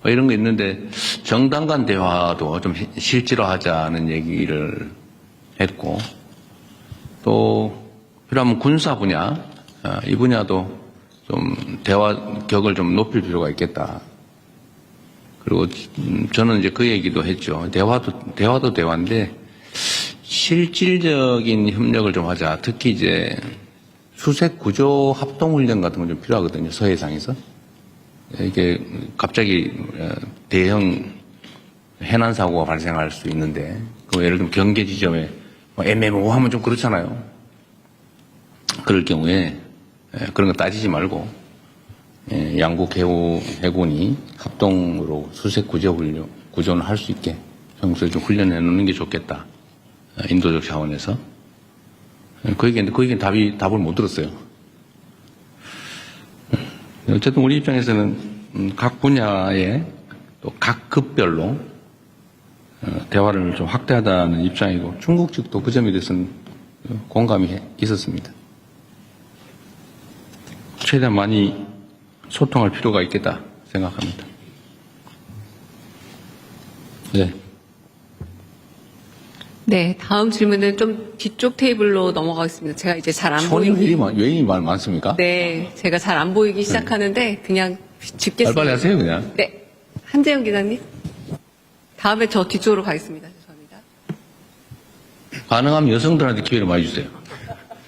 뭐 이런 거 있는데 정당 간 대화도 좀 실제로 하자는 얘기를 했고 또 필요하면 군사 분야 이 분야도 좀 대화 격을 좀 높일 필요가 있겠다. 그리고 저는 이제 그 얘기도 했죠. 대화도 대화인데 실질적인 협력을 좀 하자. 특히 이제 수색 구조 합동 훈련 같은 건 좀 필요하거든요. 서해상에서. 이게 갑자기 대형 해난 사고가 발생할 수 있는데 그 예를 들면 경계 지점에 애매모호하면 좀 그렇잖아요. 그럴 경우에 그런 거 따지지 말고 양국 해군이 합동으로 수색 구조는 할 수 있게 평소에 좀 훈련해 놓는 게 좋겠다. 인도적 차원에서. 그 얘기는 답을 못 들었어요. 어쨌든 우리 입장에서는 각 분야에 또 각 급별로 대화를 좀 확대하다는 입장이고 중국 측도 그 점에 대해서는 공감이 있었습니다. 최대한 많이 소통할 필요가 있겠다 생각합니다. 네. 네, 다음 질문은 좀 뒤쪽 테이블로 넘어가겠습니다. 제가 이제 잘 안 손이 보이기. 왜 이리 많습니까? 네, 제가 잘 안 보이기 시작하는데 그냥 짚겠습니다. 빨리빨리 하세요 그냥. 네, 한재영 기자님. 다음에 저 뒤쪽으로 가겠습니다. 죄송합니다. 가능하면 여성들한테 기회를 많이 주세요.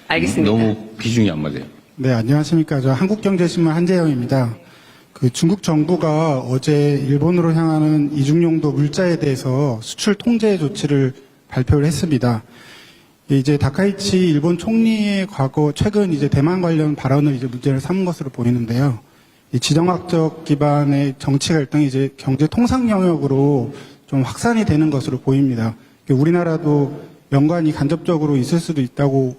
알겠습니다. 너무 비중이 안 맞아요. 네, 안녕하십니까. 저 한국경제신문 한재영입니다. 그 중국 정부가 어제 일본으로 향하는 이중용도 물자에 대해서 수출 통제 조치를 발표를 했습니다. 이제 다카이치 일본 총리의 최근 이제 대만 관련 발언을 이제 문제를 삼은 것으로 보이는데요. 이 지정학적 기반의 정치 갈등이 이제 경제 통상 영역으로 좀 확산이 되는 것으로 보입니다. 우리나라도 연관이 간접적으로 있을 수도 있다고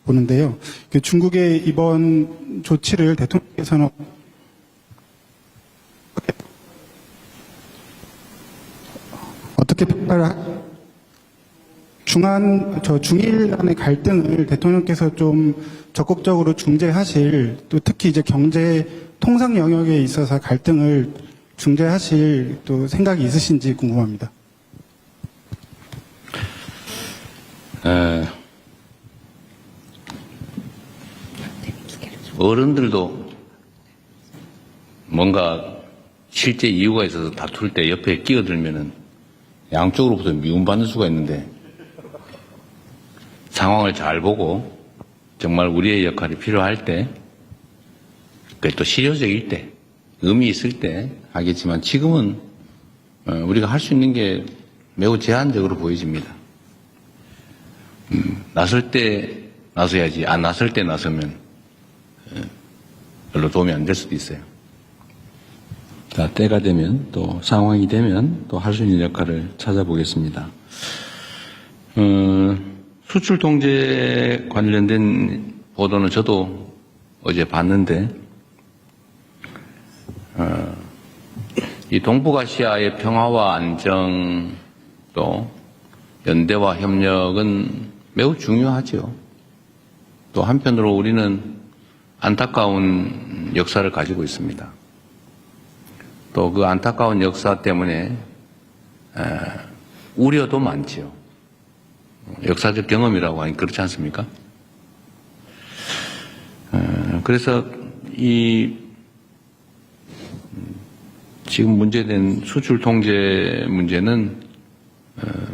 보는데요. 중국의 이번 조치를 대통령께서는 어떻게 평가를 중일 간의 갈등을 대통령께서 좀 적극적으로 중재하실, 또 특히 이제 경제 통상 영역에 있어서 갈등을 중재하실 또 생각이 있으신지 궁금합니다. 어른들도 뭔가 실제 이유가 있어서 다툴 때 옆에 끼어들면은 양쪽으로부터 미움받는 수가 있는데, 상황을 잘 보고 정말 우리의 역할이 필요할 때, 그게 또 실효적일 때, 의미 있을 때 하겠지만, 지금은 우리가 할 수 있는 게 매우 제한적으로 보여집니다. 나설 때 나서야지, 안 나설 때 나서면 별로 도움이 안 될 수도 있어요. 자, 때가 되면, 또 상황이 되면 또 할 수 있는 역할을 찾아보겠습니다. 수출 통제 관련된 보도는 저도 어제 봤는데, 이 동북아시아의 평화와 안정, 또 연대와 협력은 매우 중요하죠. 또 한편으로 우리는 안타까운 역사를 가지고 있습니다. 또 그 안타까운 역사 때문에 우려도 많지요. 역사적 경험이라고 하니 그렇지 않습니까? 그래서 이 지금 문제된 수출 통제 문제는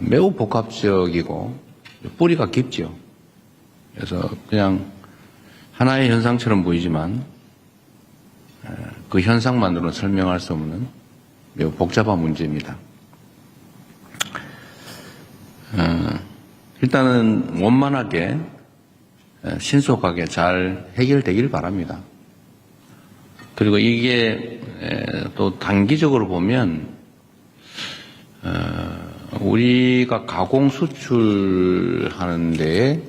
매우 복합적이고 뿌리가 깊죠. 그래서 그냥 하나의 현상처럼 보이지만 그 현상만으로는 설명할 수 없는 매우 복잡한 문제입니다. 일단은 원만하게 신속하게 잘 해결되길 바랍니다. 그리고 이게 또 단기적으로 보면 우리가 가공 수출하는 데에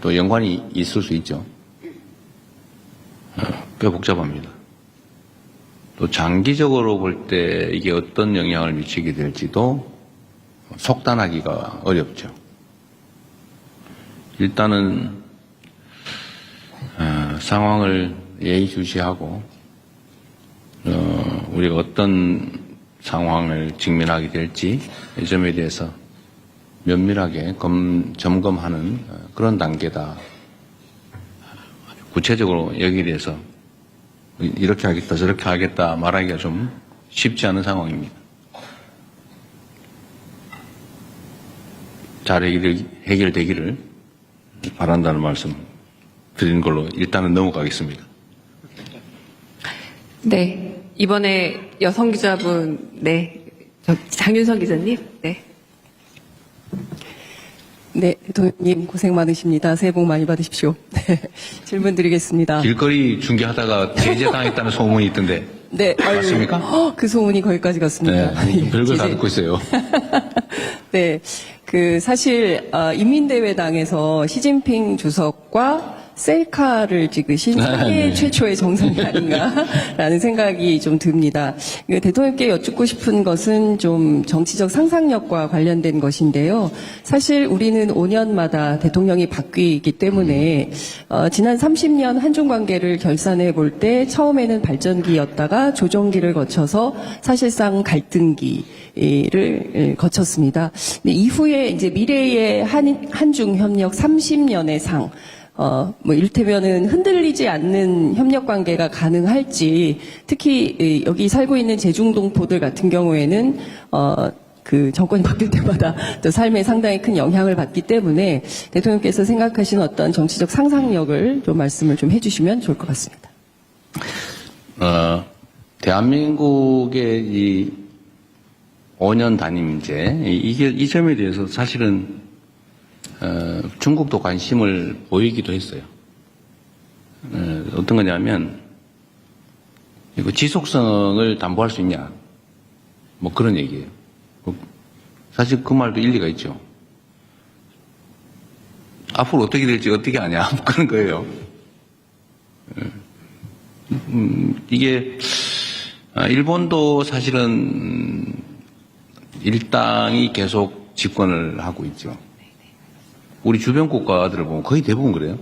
또 연관이 있을 수 있죠. 꽤 복잡합니다. 또 장기적으로 볼 때 이게 어떤 영향을 미치게 될지도 속단하기가 어렵죠. 일단은 상황을 예의주시하고 우리가 어떤 상황을 직면하게 될지 이 점에 대해서 면밀하게 점검하는 그런 단계다. 구체적으로 여기에 대해서 이렇게 하겠다 저렇게 하겠다 말하기가 좀 쉽지 않은 상황입니다. 잘 해결되기를 바란다는 말씀 드리는 걸로 일단은 넘어가겠습니다. 네. 이번에 여성 기자분, 네. 장윤선 기자님, 네. 네, 대통령님 고생 많으십니다. 새해 복 많이 받으십시오. 네, 질문 드리겠습니다. 길거리 중계하다가 제재당했다는 소문이 있던데. 네, 맞습니까? 그 소문이 거기까지 갔습니다. 네, 별걸 다 제재. 듣고 있어요. 네, 사실 인민대회당에서 시진핑 주석과 셀카를 찍으신 세계 최초의 정상이 아닌가라는 생각이 좀 듭니다. 대통령께 여쭙고 싶은 것은 좀 정치적 상상력과 관련된 것인데요. 사실 우리는 5년마다 대통령이 바뀌기 때문에 지난 30년 한중 관계를 결산해 볼 때 처음에는 발전기였다가 조정기를 거쳐서 사실상 갈등기를 거쳤습니다. 이후에 이제 미래의 한중 협력 30년의 상, 이를테면은 흔들리지 않는 협력 관계가 가능할지, 특히 여기 살고 있는 제중동포들 같은 경우에는 그 정권이 바뀔 때마다 또 삶에 상당히 큰 영향을 받기 때문에 대통령께서 생각하시는 어떤 정치적 상상력을 좀 말씀을 좀 해주시면 좋을 것 같습니다. 대한민국의 이 5년 단임제, 이 점에 대해서 사실은, 중국도 관심을 보이기도 했어요. 어떤 거냐면, 이거 지속성을 담보할 수 있냐. 뭐 그런 얘기예요. 사실 그 말도 일리가 있죠. 앞으로 어떻게 될지 어떻게 아냐. 그런 거예요. 이게, 일본도 사실은 일당이 계속 집권을 하고 있죠. 우리 주변 국가들을 보면 거의 대부분 그래요.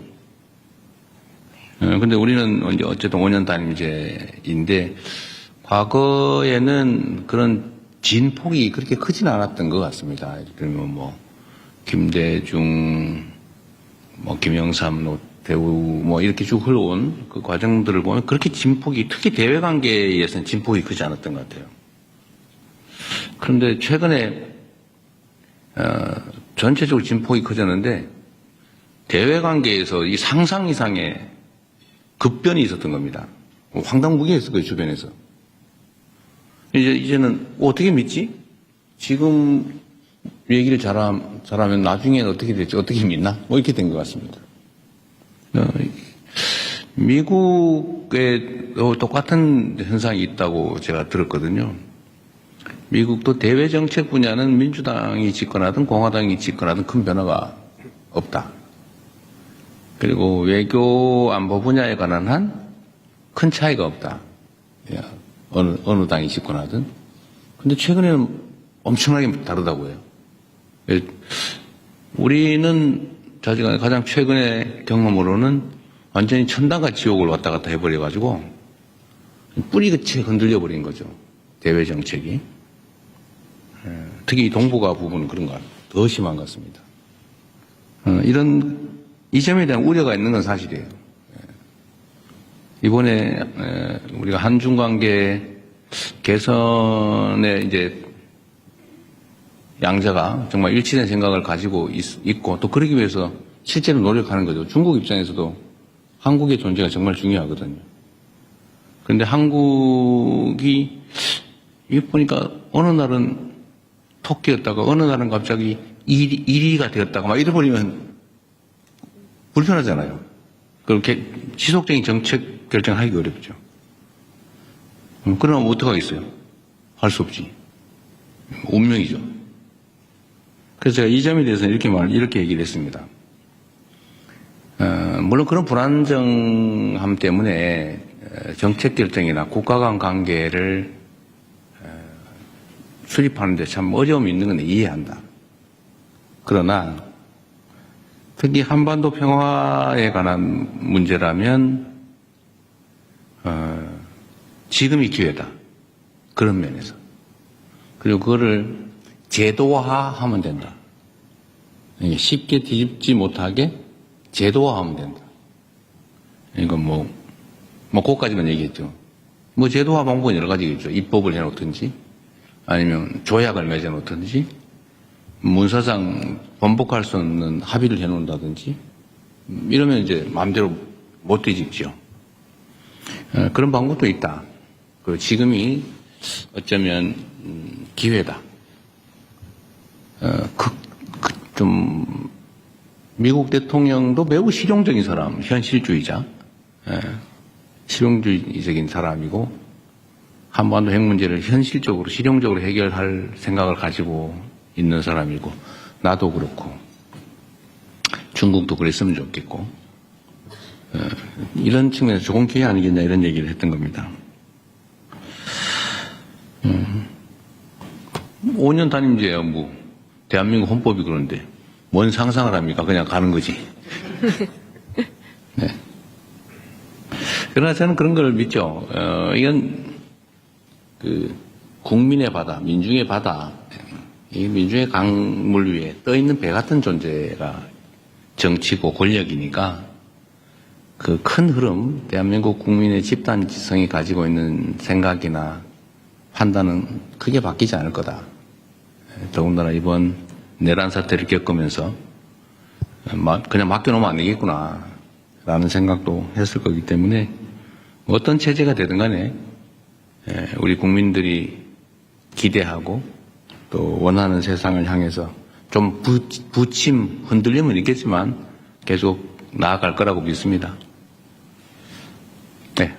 근데 우리는 이제 어쨌든 5년 단임제인데, 과거에는 그런 진폭이 그렇게 크진 않았던 것 같습니다. 그러면 뭐, 김대중, 뭐, 김영삼, 노태우, 뭐, 이렇게 쭉 흘러온 그 과정들을 보면 그렇게 진폭이, 특히 대외 관계에서는 진폭이 크지 않았던 것 같아요. 그런데 최근에, 전체적으로 진폭이 커졌는데, 대외 관계에서 이 상상 이상의 급변이 있었던 겁니다. 황당무계했을 거예요, 주변에서. 이제는 어떻게 믿지? 지금 얘기를 잘하면 나중에는 어떻게 될지 어떻게 믿나? 뭐 이렇게 된 것 같습니다. 미국에 똑같은 현상이 있다고 제가 들었거든요. 미국도 대외 정책 분야는 민주당이 집권하든 공화당이 집권하든 큰 변화가 없다. 그리고 외교 안보 분야에 관한 한 큰 차이가 없다. 어느 당이 집권하든. 근데 최근에는 엄청나게 다르다고 해요. 우리는 가장 최근의 경험으로는 완전히 천당과 지옥을 왔다 갔다 해버려가지고 뿌리끝이 흔들려 버린 거죠. 대외 정책이. 특히 동북아 부분은 그런 것 같아요. 더 심한 것 같습니다. 이 점에 대한 우려가 있는 건 사실이에요. 이번에 우리가 한중 관계 개선에 이제 양자가 정말 일치된 생각을 가지고 있고 또 그러기 위해서 실제로 노력하는 거죠. 중국 입장에서도 한국의 존재가 정말 중요하거든요. 그런데 한국이 이게 보니까 어느 날은 토끼였다가 어느 날은 갑자기 이리가 되었다가 막 이래버리면 불편하잖아요. 그렇게 지속적인 정책 결정하기 어렵죠. 그러면 어떡하겠어요? 할 수 없지. 운명이죠. 그래서 제가 이 점에 대해서 이렇게 얘기를 했습니다. 물론 그런 불안정함 때문에 정책 결정이나 국가 간 관계를 수립하는데 참 어려움이 있는 건 이해한다. 그러나 특히 한반도 평화에 관한 문제라면 지금이 기회다. 그런 면에서. 그리고 그거를 제도화하면 된다. 쉽게 뒤집지 못하게 제도화하면 된다. 이건 그것까지만 얘기했죠. 제도화 방법은 여러 가지겠죠. 입법을 해놓든지, 아니면 조약을 맺어놓든지, 문서상 번복할 수 없는 합의를 해놓는다든지, 이러면 이제 마음대로 못 뒤집죠. 그런 방법도 있다. 지금이 어쩌면 기회다. 미국 대통령도 매우 실용적인 사람, 현실주의자, 실용주의적인 사람이고 한반도 핵 문제를 현실적으로 실용적으로 해결할 생각을 가지고 있는 사람이고 나도 그렇고 중국도 그랬으면 좋겠고 이런 측면에서 좋은 기회 아니겠냐 이런 얘기를 했던 겁니다. 5년 단임제예요. 대한민국 헌법이 그런데 뭔 상상을 합니까? 그냥 가는 거지. 네. 그러나 저는 그런 걸 믿죠. 이건 국민의 바다, 민중의 바다, 이 민중의 강물 위에 떠 있는 배 같은 존재가 정치고 권력이니까 그 큰 흐름, 대한민국 국민의 집단 지성이 가지고 있는 생각이나 판단은 크게 바뀌지 않을 거다. 더군다나 이번 내란 사태를 겪으면서 그냥 맡겨놓으면 안 되겠구나 라는 생각도 했을 거기 때문에 어떤 체제가 되든 간에 우리 국민들이 기대하고 또 원하는 세상을 향해서 좀 부침 흔들림은 있겠지만 계속 나아갈 거라고 믿습니다. 네.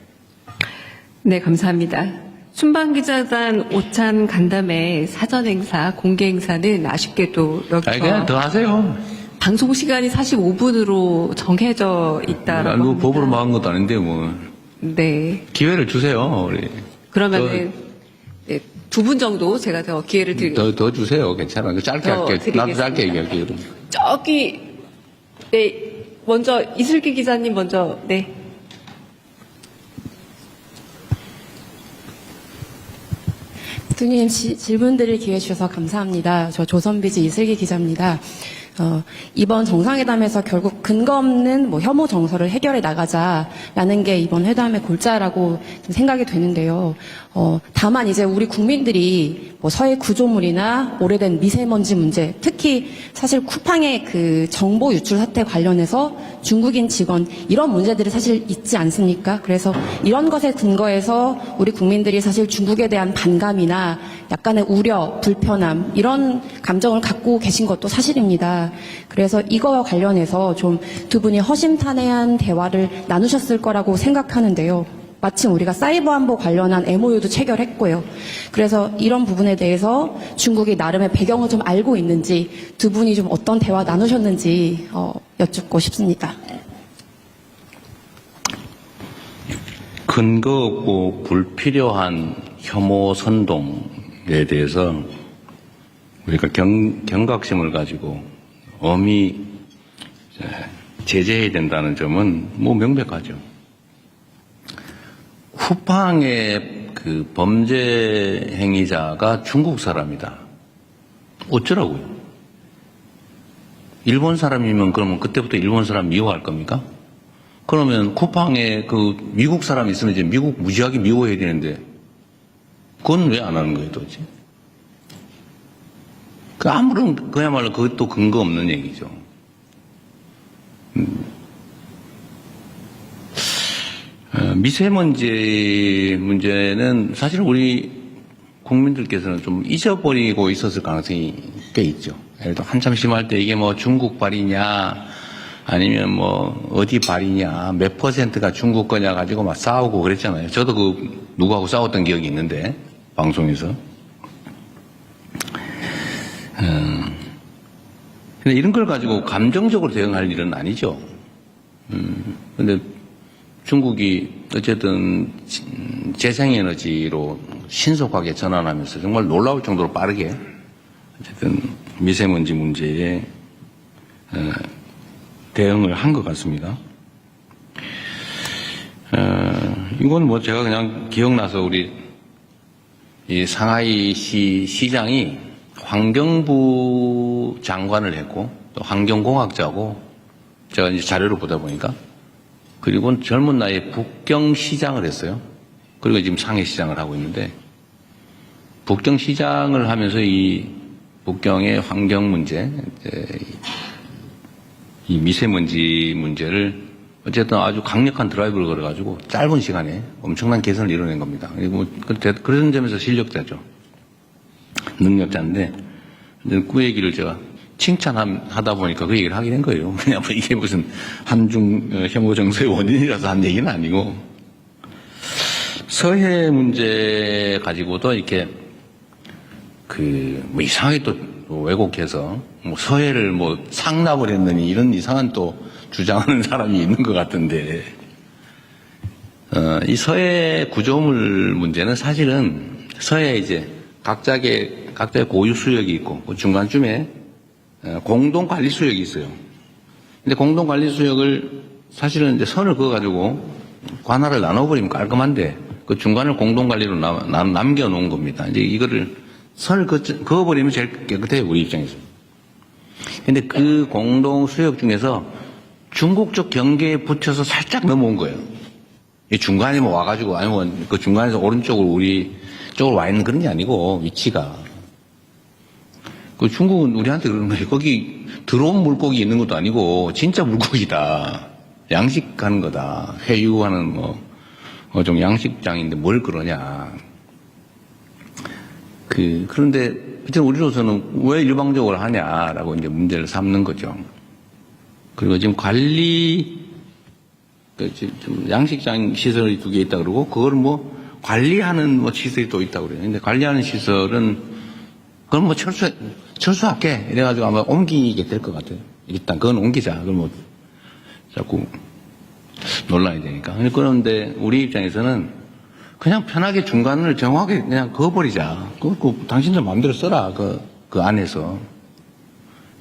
네, 감사합니다. 순방기자단 오찬 간담회 사전 행사, 공개 행사는 아쉽게도 그냥 여기서 더 하세요. 방송 시간이 45분으로 정해져 있다라고 누구 합니다. 법으로 막은 것도 아닌데 뭐 네. 기회를 주세요. 우리 그러면은 네, 두 분 정도 제가 더 기회를 드리겠습니다. 더 주세요. 괜찮아. 짧게 더 할게. 나도 짧게 드리겠습니다. 얘기할게요. 그럼. 저기 네, 먼저 이슬기 기자님 먼저 네. 대통령님 질문 드릴 기회 주셔서 감사합니다. 저 조선비즈 이슬기 기자입니다. 이번 정상회담에서 결국 근거 없는 혐오 정서를 해결해 나가자라는 게 이번 회담의 골자라고 좀 생각이 되는데요. 다만 이제 우리 국민들이 서해 구조물이나 오래된 미세먼지 문제, 특히 사실 쿠팡의 그 정보 유출 사태 관련해서 중국인 직원 이런 문제들이 사실 있지 않습니까? 그래서 이런 것에 근거해서 우리 국민들이 사실 중국에 대한 반감이나 약간의 우려, 불편함 이런 감정을 갖고 계신 것도 사실입니다. 그래서 이거와 관련해서 좀 두 분이 허심탄회한 대화를 나누셨을 거라고 생각하는데요. 마침 우리가 사이버 안보 관련한 MOU도 체결했고요. 그래서 이런 부분에 대해서 중국이 나름의 배경을 좀 알고 있는지 두 분이 좀 어떤 대화 나누셨는지 여쭙고 싶습니다. 근거 없고 불필요한 혐오 선동에 대해서 우리가 경각심을 가지고 엄히 제재해야 된다는 점은 뭐 명백하죠. 쿠팡의 그 범죄 행위자가 중국 사람이다. 어쩌라고요? 일본 사람이면 그러면 그때부터 일본 사람 미워할 겁니까? 그러면 쿠팡에 그 미국 사람이 있으면 이제 미국 무지하게 미워해야 되는데 그건 왜 안 하는 거예요, 도대체? 아무런 그야말로 그것도 근거 없는 얘기죠. 미세먼지 문제는 사실 우리 국민들께서는 좀 잊어버리고 있었을 가능성이 꽤 있죠. 예를 들어 한참 심할 때 이게 뭐 중국 발이냐 아니면 뭐 어디 발이냐 몇 퍼센트가 중국 거냐 가지고 막 싸우고 그랬잖아요. 저도 그 누구하고 싸웠던 기억이 있는데 방송에서. 근데 이런 걸 가지고 감정적으로 대응할 일은 아니죠. 근데 중국이 어쨌든 재생에너지로 신속하게 전환하면서 정말 놀라울 정도로 빠르게 어쨌든 미세먼지 문제에 대응을 한 것 같습니다. 이건 뭐 제가 그냥 기억나서 우리 이 상하이시 시장이 환경부 장관을 했고 또 환경공학자고 제가 이제 자료를 보다 보니까 그리고 젊은 나이에 북경시장을 했어요. 그리고 지금 상해시장을 하고 있는데 북경시장을 하면서 이 북경의 환경 문제, 이 미세먼지 문제를 어쨌든 아주 강력한 드라이브를 걸어가지고 짧은 시간에 엄청난 개선을 이뤄낸 겁니다. 그리고 그런 점에서 실력자죠. 능력자인데 그 얘기를 제가 칭찬하다 보니까 그 얘기를 하게 된 거예요. 왜냐하면 이게 무슨 한중 혐오 정서의 원인이라서 한 얘기는 아니고 서해 문제 가지고도 이렇게 뭐 이상하게 또 왜곡해서 뭐 서해를 뭐 상납을 했느니 이런 이상한 또 주장하는 사람이 있는 것 같은데 이 서해 구조물 문제는 사실은 서해에 이제 각자의 고유 수역이 있고 그 중간쯤에 공동 관리 수역이 있어요. 근데 공동 관리 수역을 사실은 이제 선을 그어가지고 관할을 나눠버리면 깔끔한데 그 중간을 공동 관리로 남겨놓은 겁니다. 이제 이거를 선을 그어버리면 제일 깨끗해요, 우리 입장에서. 근데 그 공동 수역 중에서 중국 쪽 경계에 붙여서 살짝 넘어온 거예요. 이 중간에 뭐 와가지고 아니면 그 중간에서 오른쪽으로 우리 쪽으로 와 있는 그런 게 아니고 위치가. 그 중국은 우리한테 그러는 거예요. 거기 들어온 물고기 있는 것도 아니고 진짜 물고기다. 양식하는 거다. 회유하는 좀 양식장인데 뭘 그러냐. 그런데 어쨌든 우리로서는 왜 일방적으로 하냐라고 이제 문제를 삼는 거죠. 그리고 지금 지금 양식장 시설이 2개 있다 그러고 그걸 관리하는 시설이 또 있다 그래요. 근데 관리하는 시설은 그건 철수할게 이래가지고 아마 옮기게 될 것 같아요. 일단 그건 옮기자. 그걸 자꾸 논란이 되니까. 그런데 우리 입장에서는 그냥 편하게 중간을 정확하게 그냥 그어버리자. 당신들 마음대로 써라. 그 안에서.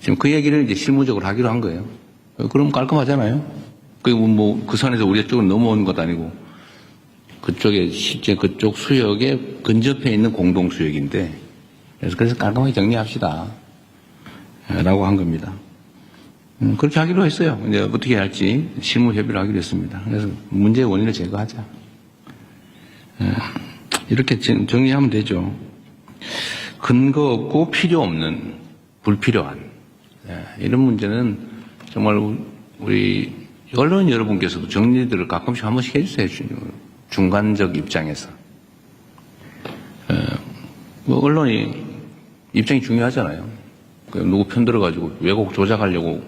지금 그 얘기를 이제 실무적으로 하기로 한 거예요. 그럼 깔끔하잖아요. 그리고 그 선에서 우리 쪽으로 넘어오는 것도 아니고 그쪽에 실제 그쪽 수역에 근접해 있는 공동 수역인데 그래서 깔끔하게 정리합시다. 라고 한 겁니다. 그렇게 하기로 했어요. 이제 어떻게 할지 실무 협의를 하기로 했습니다. 그래서 문제의 원인을 제거하자. 이렇게 정리하면 되죠. 근거 없고 필요 없는, 불필요한 이런 문제는 정말 우리 언론 여러분께서도 정리들을 가끔씩 한 번씩 해주세요. 중간적 입장에서. 언론이 입장이 중요하잖아요. 누구 편 들어가지고 왜곡 조작하려고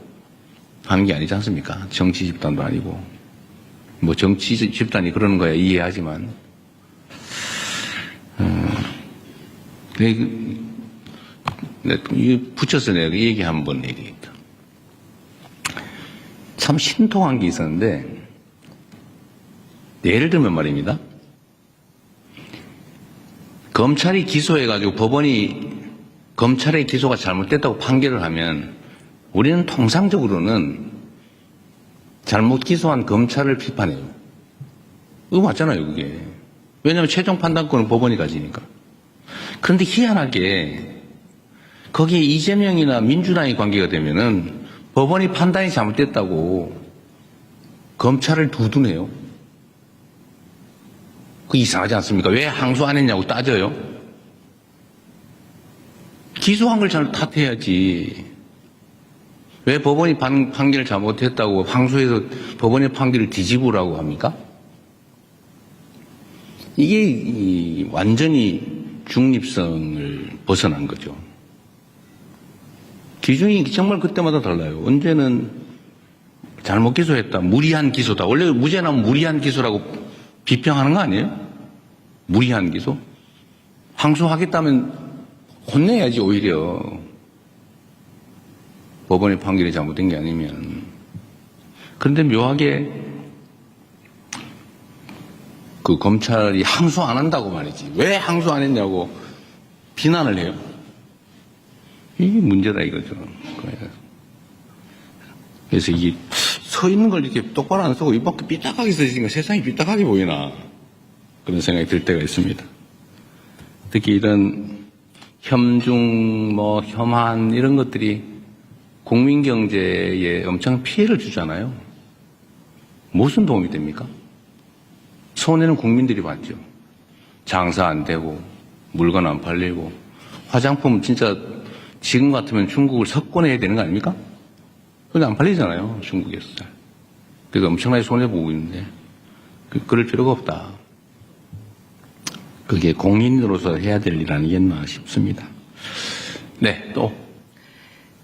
하는 게 아니지 않습니까? 정치 집단도 아니고. 정치 집단이 그러는 거야 이해하지만. 붙여서 내가 얘기 한번 얘기했다. 참 신통한 게 있었는데, 예를 들면 말입니다. 검찰이 기소해가지고 법원이 검찰의 기소가 잘못됐다고 판결을 하면 우리는 통상적으로는 잘못 기소한 검찰을 비판해요. 이거 맞잖아요, 그게. 왜냐하면 최종 판단권은 법원이 가지니까. 그런데 희한하게 거기에 이재명이나 민주당이 관계가 되면은 법원이 판단이 잘못됐다고 검찰을 두둔해요. 그 이상하지 않습니까? 왜 항소 안 했냐고 따져요. 기소한 걸 잘 탓해야지. 왜 법원이 판결을 잘못했다고 항소해서 법원의 판결을 뒤집으라고 합니까? 이게 완전히 중립성을 벗어난 거죠. 기준이 정말 그때마다 달라요. 언제는 잘못 기소했다. 무리한 기소다. 원래 무죄 나면 무리한 기소라고 비평하는 거 아니에요? 무리한 기소? 항소하겠다면 혼내야지 오히려. 법원의 판결이 잘못된 게 아니면. 그런데 묘하게 그 검찰이 항소 안 한다고 말이지. 왜 항소 안 했냐고 비난을 해요. 이게 문제다 이거죠. 그래서 이게 서 있는 걸 이렇게 똑바로 안 쓰고 이밖에 삐딱하게 서 있으니까 세상이 삐딱하게 보이나 그런 생각이 들 때가 있습니다. 특히 이런 혐중, 혐한 이런 것들이 국민 경제에 엄청 피해를 주잖아요. 무슨 도움이 됩니까? 손해는 국민들이 받죠. 장사 안 되고 물건 안 팔리고 화장품 진짜 지금 같으면 중국을 석권해야 되는 거 아닙니까? 근데 안 팔리잖아요. 중국에서 잘. 그러니까 엄청나게 손해보고 있는데 그럴 필요가 없다. 그게 공인으로서 해야 될 일 아니겠나 싶습니다. 네, 또.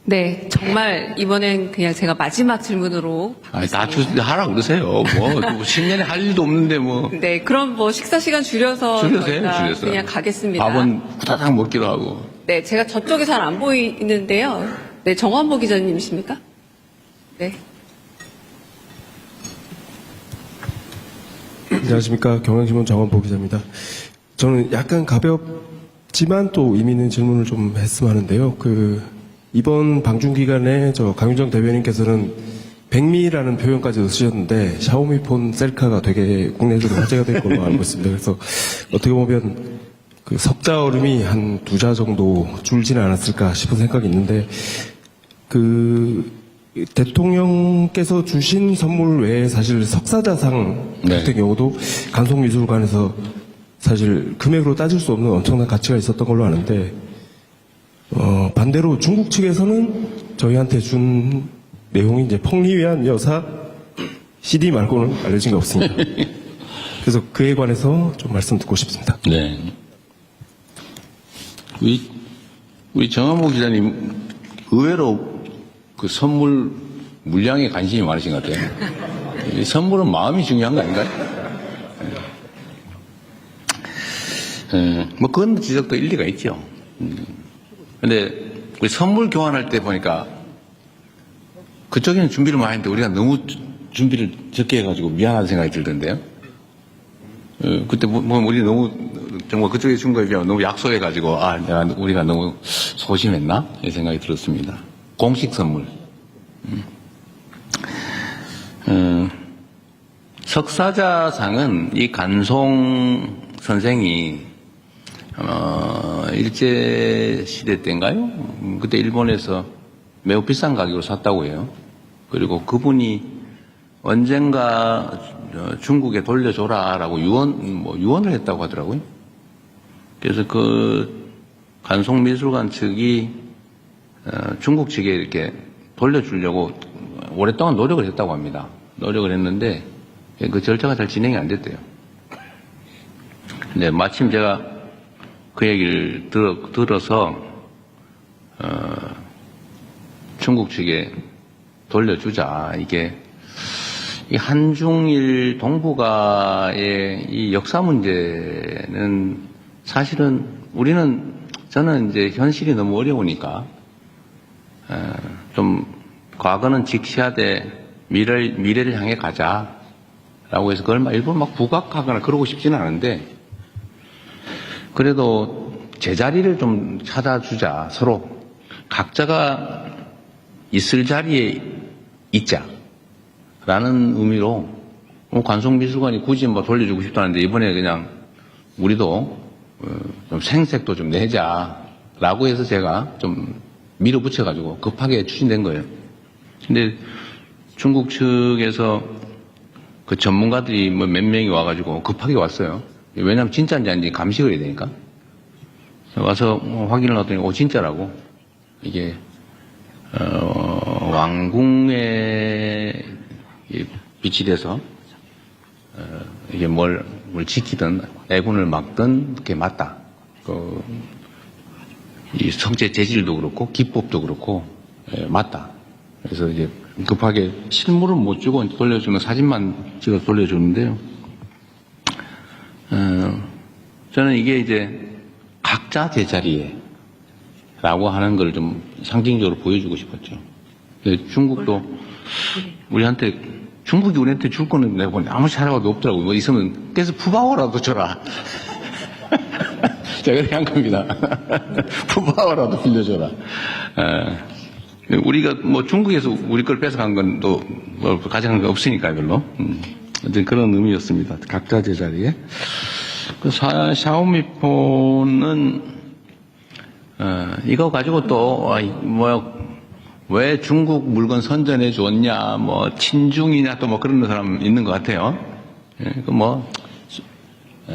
네, 정말 이번엔 그냥 제가 마지막 질문으로. 다 하라고 그러세요. 10년에 할 일도 없는데 네, 그럼 식사 시간 줄여서 저희가 그냥 가겠습니다. 밥은 후다닥 먹기로 하고. 네, 제가 저쪽에 잘 안 보이는데요. 네, 정환보 기자님이십니까? 네. 안녕하십니까. 경향신문 정환보 기자입니다. 저는 약간 가볍지만 또 의미 있는 질문을 좀 했으면 하는데요. 이번 방중 기간에 강윤정 대변인께서는 백미라는 표현까지 쓰셨는데 샤오미폰 셀카가 되게 국내적으로 화제가 될 걸로 알고 있습니다. 그래서 어떻게 보면 석자 얼음이 한 2자 정도 줄지는 않았을까 싶은 생각이 있는데 대통령께서 주신 선물 외에 사실 석사자상 같은 경우도 간송미술관에서 사실 금액으로 따질 수 없는 엄청난 가치가 있었던 걸로 아는데 반대로 중국 측에서는 저희한테 준 내용이 이제 폭리위안 여사 CD 말고는 알려진 게 없습니다. 그래서 그에 관해서 좀 말씀 듣고 싶습니다. 네. 우리 정한모 기자님 의외로 그 선물 물량에 관심이 많으신 것 같아요. 이 선물은 마음이 중요한 거 아닌가요? 뭐 그건 지적도 일리가 있죠. 근데 우리 선물 교환할 때 보니까 그쪽에는 준비를 많이 했는데 우리가 너무 준비를 적게 해가지고 미안한 생각이 들던데요. 그때 뭐 우리 너무 정말 그쪽에 준 거에 비하면 너무 약소해가지고 우리가 너무 소심했나 이 생각이 들었습니다. 공식 선물. 석사자상은 이 간송 선생이 일제 시대 때인가요? 그때 일본에서 매우 비싼 가격으로 샀다고 해요. 그리고 그분이 언젠가 중국에 돌려줘라라고 유언을 했다고 하더라고요. 그래서 그 간송미술관 측이 중국 측에 이렇게 돌려주려고 오랫동안 노력을 했다고 합니다. 노력을 했는데 그 절차가 잘 진행이 안 됐대요. 근데 마침 제가 그 얘기를 들어서 중국 측에 돌려주자. 이게 이 한중일 동북아의 이 역사 문제는 사실은 저는 이제 현실이 너무 어려우니까 좀 과거는 직시하되 미래를 향해 가자라고 해서 그걸 일부러 막 부각하거나 그러고 싶지는 않은데 그래도 제자리를 좀 찾아주자. 서로 각자가 있을 자리에 있자라는 의미로 관송미술관이 굳이 뭐 돌려주고 싶다는데 이번에 그냥 우리도 좀 생색도 좀 내자라고 해서 제가 좀 밀어붙여가지고 급하게 추진된 거예요. 근데 중국 측에서 그 전문가들이 뭐 몇 명이 와가지고 급하게 왔어요. 왜냐하면 진짜인지 아닌지 감식을 해야 되니까. 와서 확인을 하더니 진짜라고. 이게 왕궁에 비치돼서 이게 뭘 지키든 애군을 막든 그게 맞다. 이 성체 재질도 그렇고 기법도 그렇고 맞다. 그래서 이제 급하게 실물은 못 주고 돌려주는 사진만 찍어 돌려주는데요. 저는 이게 이제 각자 제자리에 라고 하는 걸 좀 상징적으로 보여주고 싶었죠. 중국도 중국이 우리한테 줄 거는 내가 보니 아무 사례가 없더라고요. 뭐 있으면 그래서 푸바오라도 줘라. 제가 그렇게 한 겁니다. 푸바오라도 빌려줘라. 우리가 뭐 중국에서 우리 걸 뺏어간 건 또 뭐 가져간 거 없으니까 별로. 어쨌든 그런 의미였습니다. 각자 제자리에. 그 샤오미폰은 이거 가지고 또 왜 중국 물건 선전해 줬냐, 뭐 친중이냐 또 뭐 그런 사람 있는 것 같아요.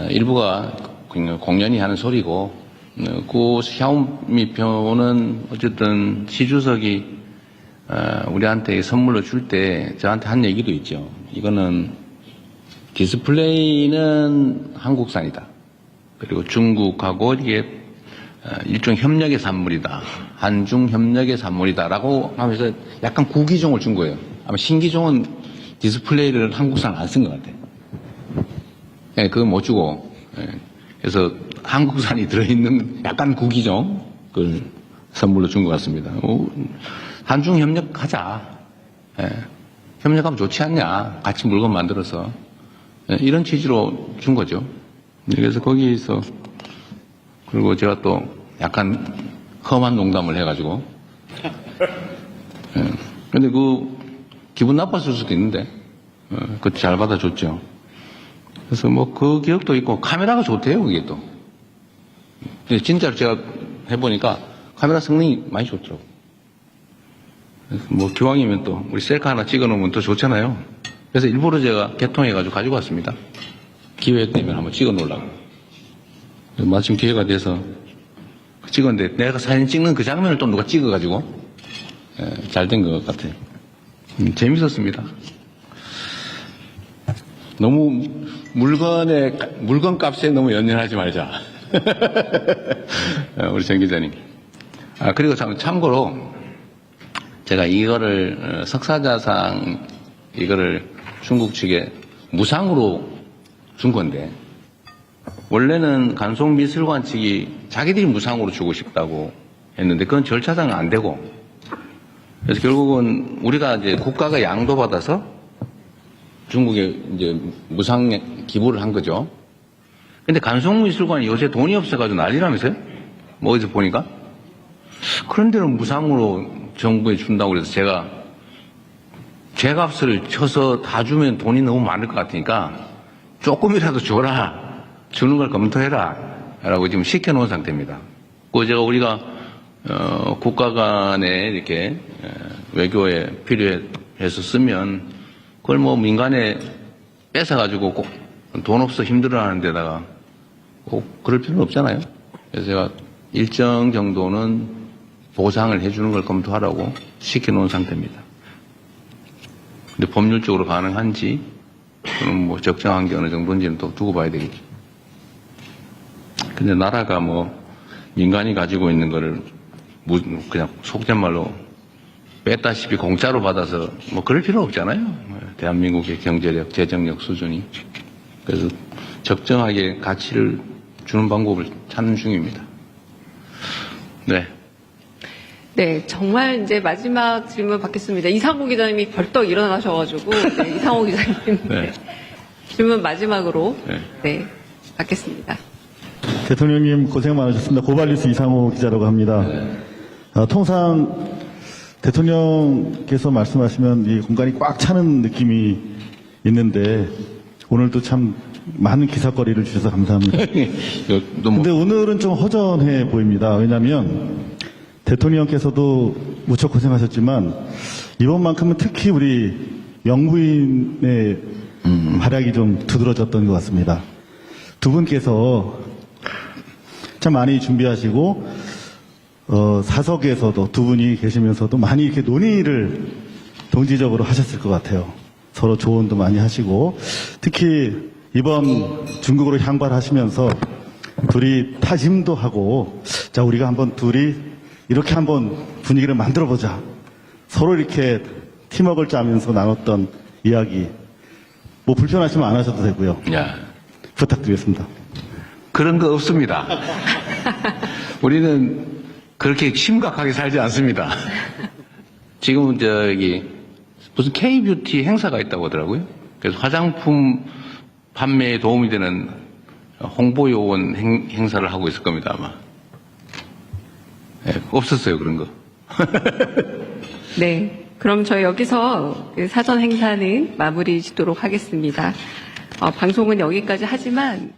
일부가 공연히 하는 소리고, 그 샤오미폰은 어쨌든 시 주석이 우리한테 선물로 줄 때 저한테 한 얘기도 있죠. 이거는 디스플레이는 한국산이다. 그리고 중국하고 이게 일종 협력의 산물이다. 한중 협력의 산물이다라고 하면서 약간 구기종을 준 거예요. 아마 신기종은 디스플레이를 한국산 안 쓴 것 같아요. 예, 그건 못 주고. 예, 그래서 한국산이 들어있는 약간 구기종 그걸 선물로 준 것 같습니다. 한중 협력하자. 예, 협력하면 좋지 않냐. 같이 물건 만들어서. 예, 이런 취지로 준 거죠. 그래서 거기에서 그리고 제가 또 약간 험한 농담을 해가지고. 근데 기분 나빴을 수도 있는데, 그것도 잘 받아줬죠. 그래서 그 기억도 있고, 카메라가 좋대요, 그게 또. 근데 진짜로 제가 해보니까 카메라 성능이 많이 좋더라고요. 그래서 기왕이면 또 우리 셀카 하나 찍어 놓으면 더 좋잖아요. 그래서 일부러 제가 개통해가지고 가지고 왔습니다. 기회 되면 한번 찍어 놓으려고. 마침 기회가 돼서 찍었는데 내가 사진 찍는 그 장면을 또 누가 찍어가지고 잘 된 것 같아요. 재밌었습니다. 너무 물건 값에 너무 연연하지 말자. 우리 정 기자님. 그리고 참고로 제가 이거를 석사자상 이거를 중국 측에 무상으로 준 건데 원래는 간송미술관 측이 자기들이 무상으로 주고 싶다고 했는데 그건 절차상 안 되고 그래서 결국은 우리가 이제 국가가 양도받아서 중국에 이제 무상 기부를 한 거죠. 근데 간송미술관이 요새 돈이 없어가지고 난리라면서요? 뭐 어디서 보니까? 그런 데는 무상으로 정부에 준다고 그래서 제가 죄값을 쳐서 다 주면 돈이 너무 많을 것 같으니까 조금이라도 줘라. 주는 걸 검토해라. 라고 지금 시켜놓은 상태입니다. 그 제가 우리가 국가 간에 이렇게 외교에 필요해서 쓰면 그걸 뭐 민간에 뺏어가지고 꼭 돈 없어 힘들어하는 데다가 꼭 그럴 필요는 없잖아요. 그래서 제가 일정 정도는 보상을 해주는 걸 검토하라고 시켜놓은 상태입니다. 근데 법률적으로 가능한지 그럼 뭐 적정한 게 어느 정도인지는 또 두고 봐야 되겠죠. 근데 나라가 뭐 민간이 가지고 있는 거를 그냥 속된 말로 뺐다시피 공짜로 받아서 뭐 그럴 필요 없잖아요. 대한민국의 경제력, 재정력 수준이. 그래서 적정하게 가치를 주는 방법을 찾는 중입니다. 네. 네, 정말 이제 마지막 질문 받겠습니다. 이상호 기자님이 벌떡 일어나셔가지고 네, 이상호 기자님 네. 질문 마지막으로 네. 받겠습니다. 대통령님 고생 많으셨습니다. 고발뉴스 이상호 기자라고 합니다. 통상 대통령께서 말씀하시면 이 공간이 꽉 차는 느낌이 있는데 오늘도 참 많은 기사거리를 주셔서 감사합니다. 근데 오늘은 좀 허전해 보입니다. 왜냐하면 대통령께서도 무척 고생하셨지만 이번만큼은 특히 우리 영부인의 활약이 좀 두드러졌던 것 같습니다. 두 분께서 참 많이 준비하시고 사석에서도 두 분이 계시면서도 많이 이렇게 논의를 동지적으로 하셨을 것 같아요. 서로 조언도 많이 하시고 특히 이번 중국으로 향발하시면서 둘이 타심도 하고 자 우리가 한번 둘이 이렇게 한번 분위기를 만들어 보자. 서로 이렇게 팀워크를 짜면서 나눴던 이야기 뭐 불편하시면 안 하셔도 되고요. 부탁드리겠습니다. 그런 거 없습니다. 우리는 그렇게 심각하게 살지 않습니다. 지금 무슨 K-뷰티 행사가 있다고 하더라고요. 그래서 화장품 판매에 도움이 되는 홍보 요원 행사를 하고 있을 겁니다, 아마. 네, 없었어요, 그런 거. 네, 그럼 저희 여기서 그 사전 행사는 마무리 짓도록 하겠습니다. 방송은 여기까지 하지만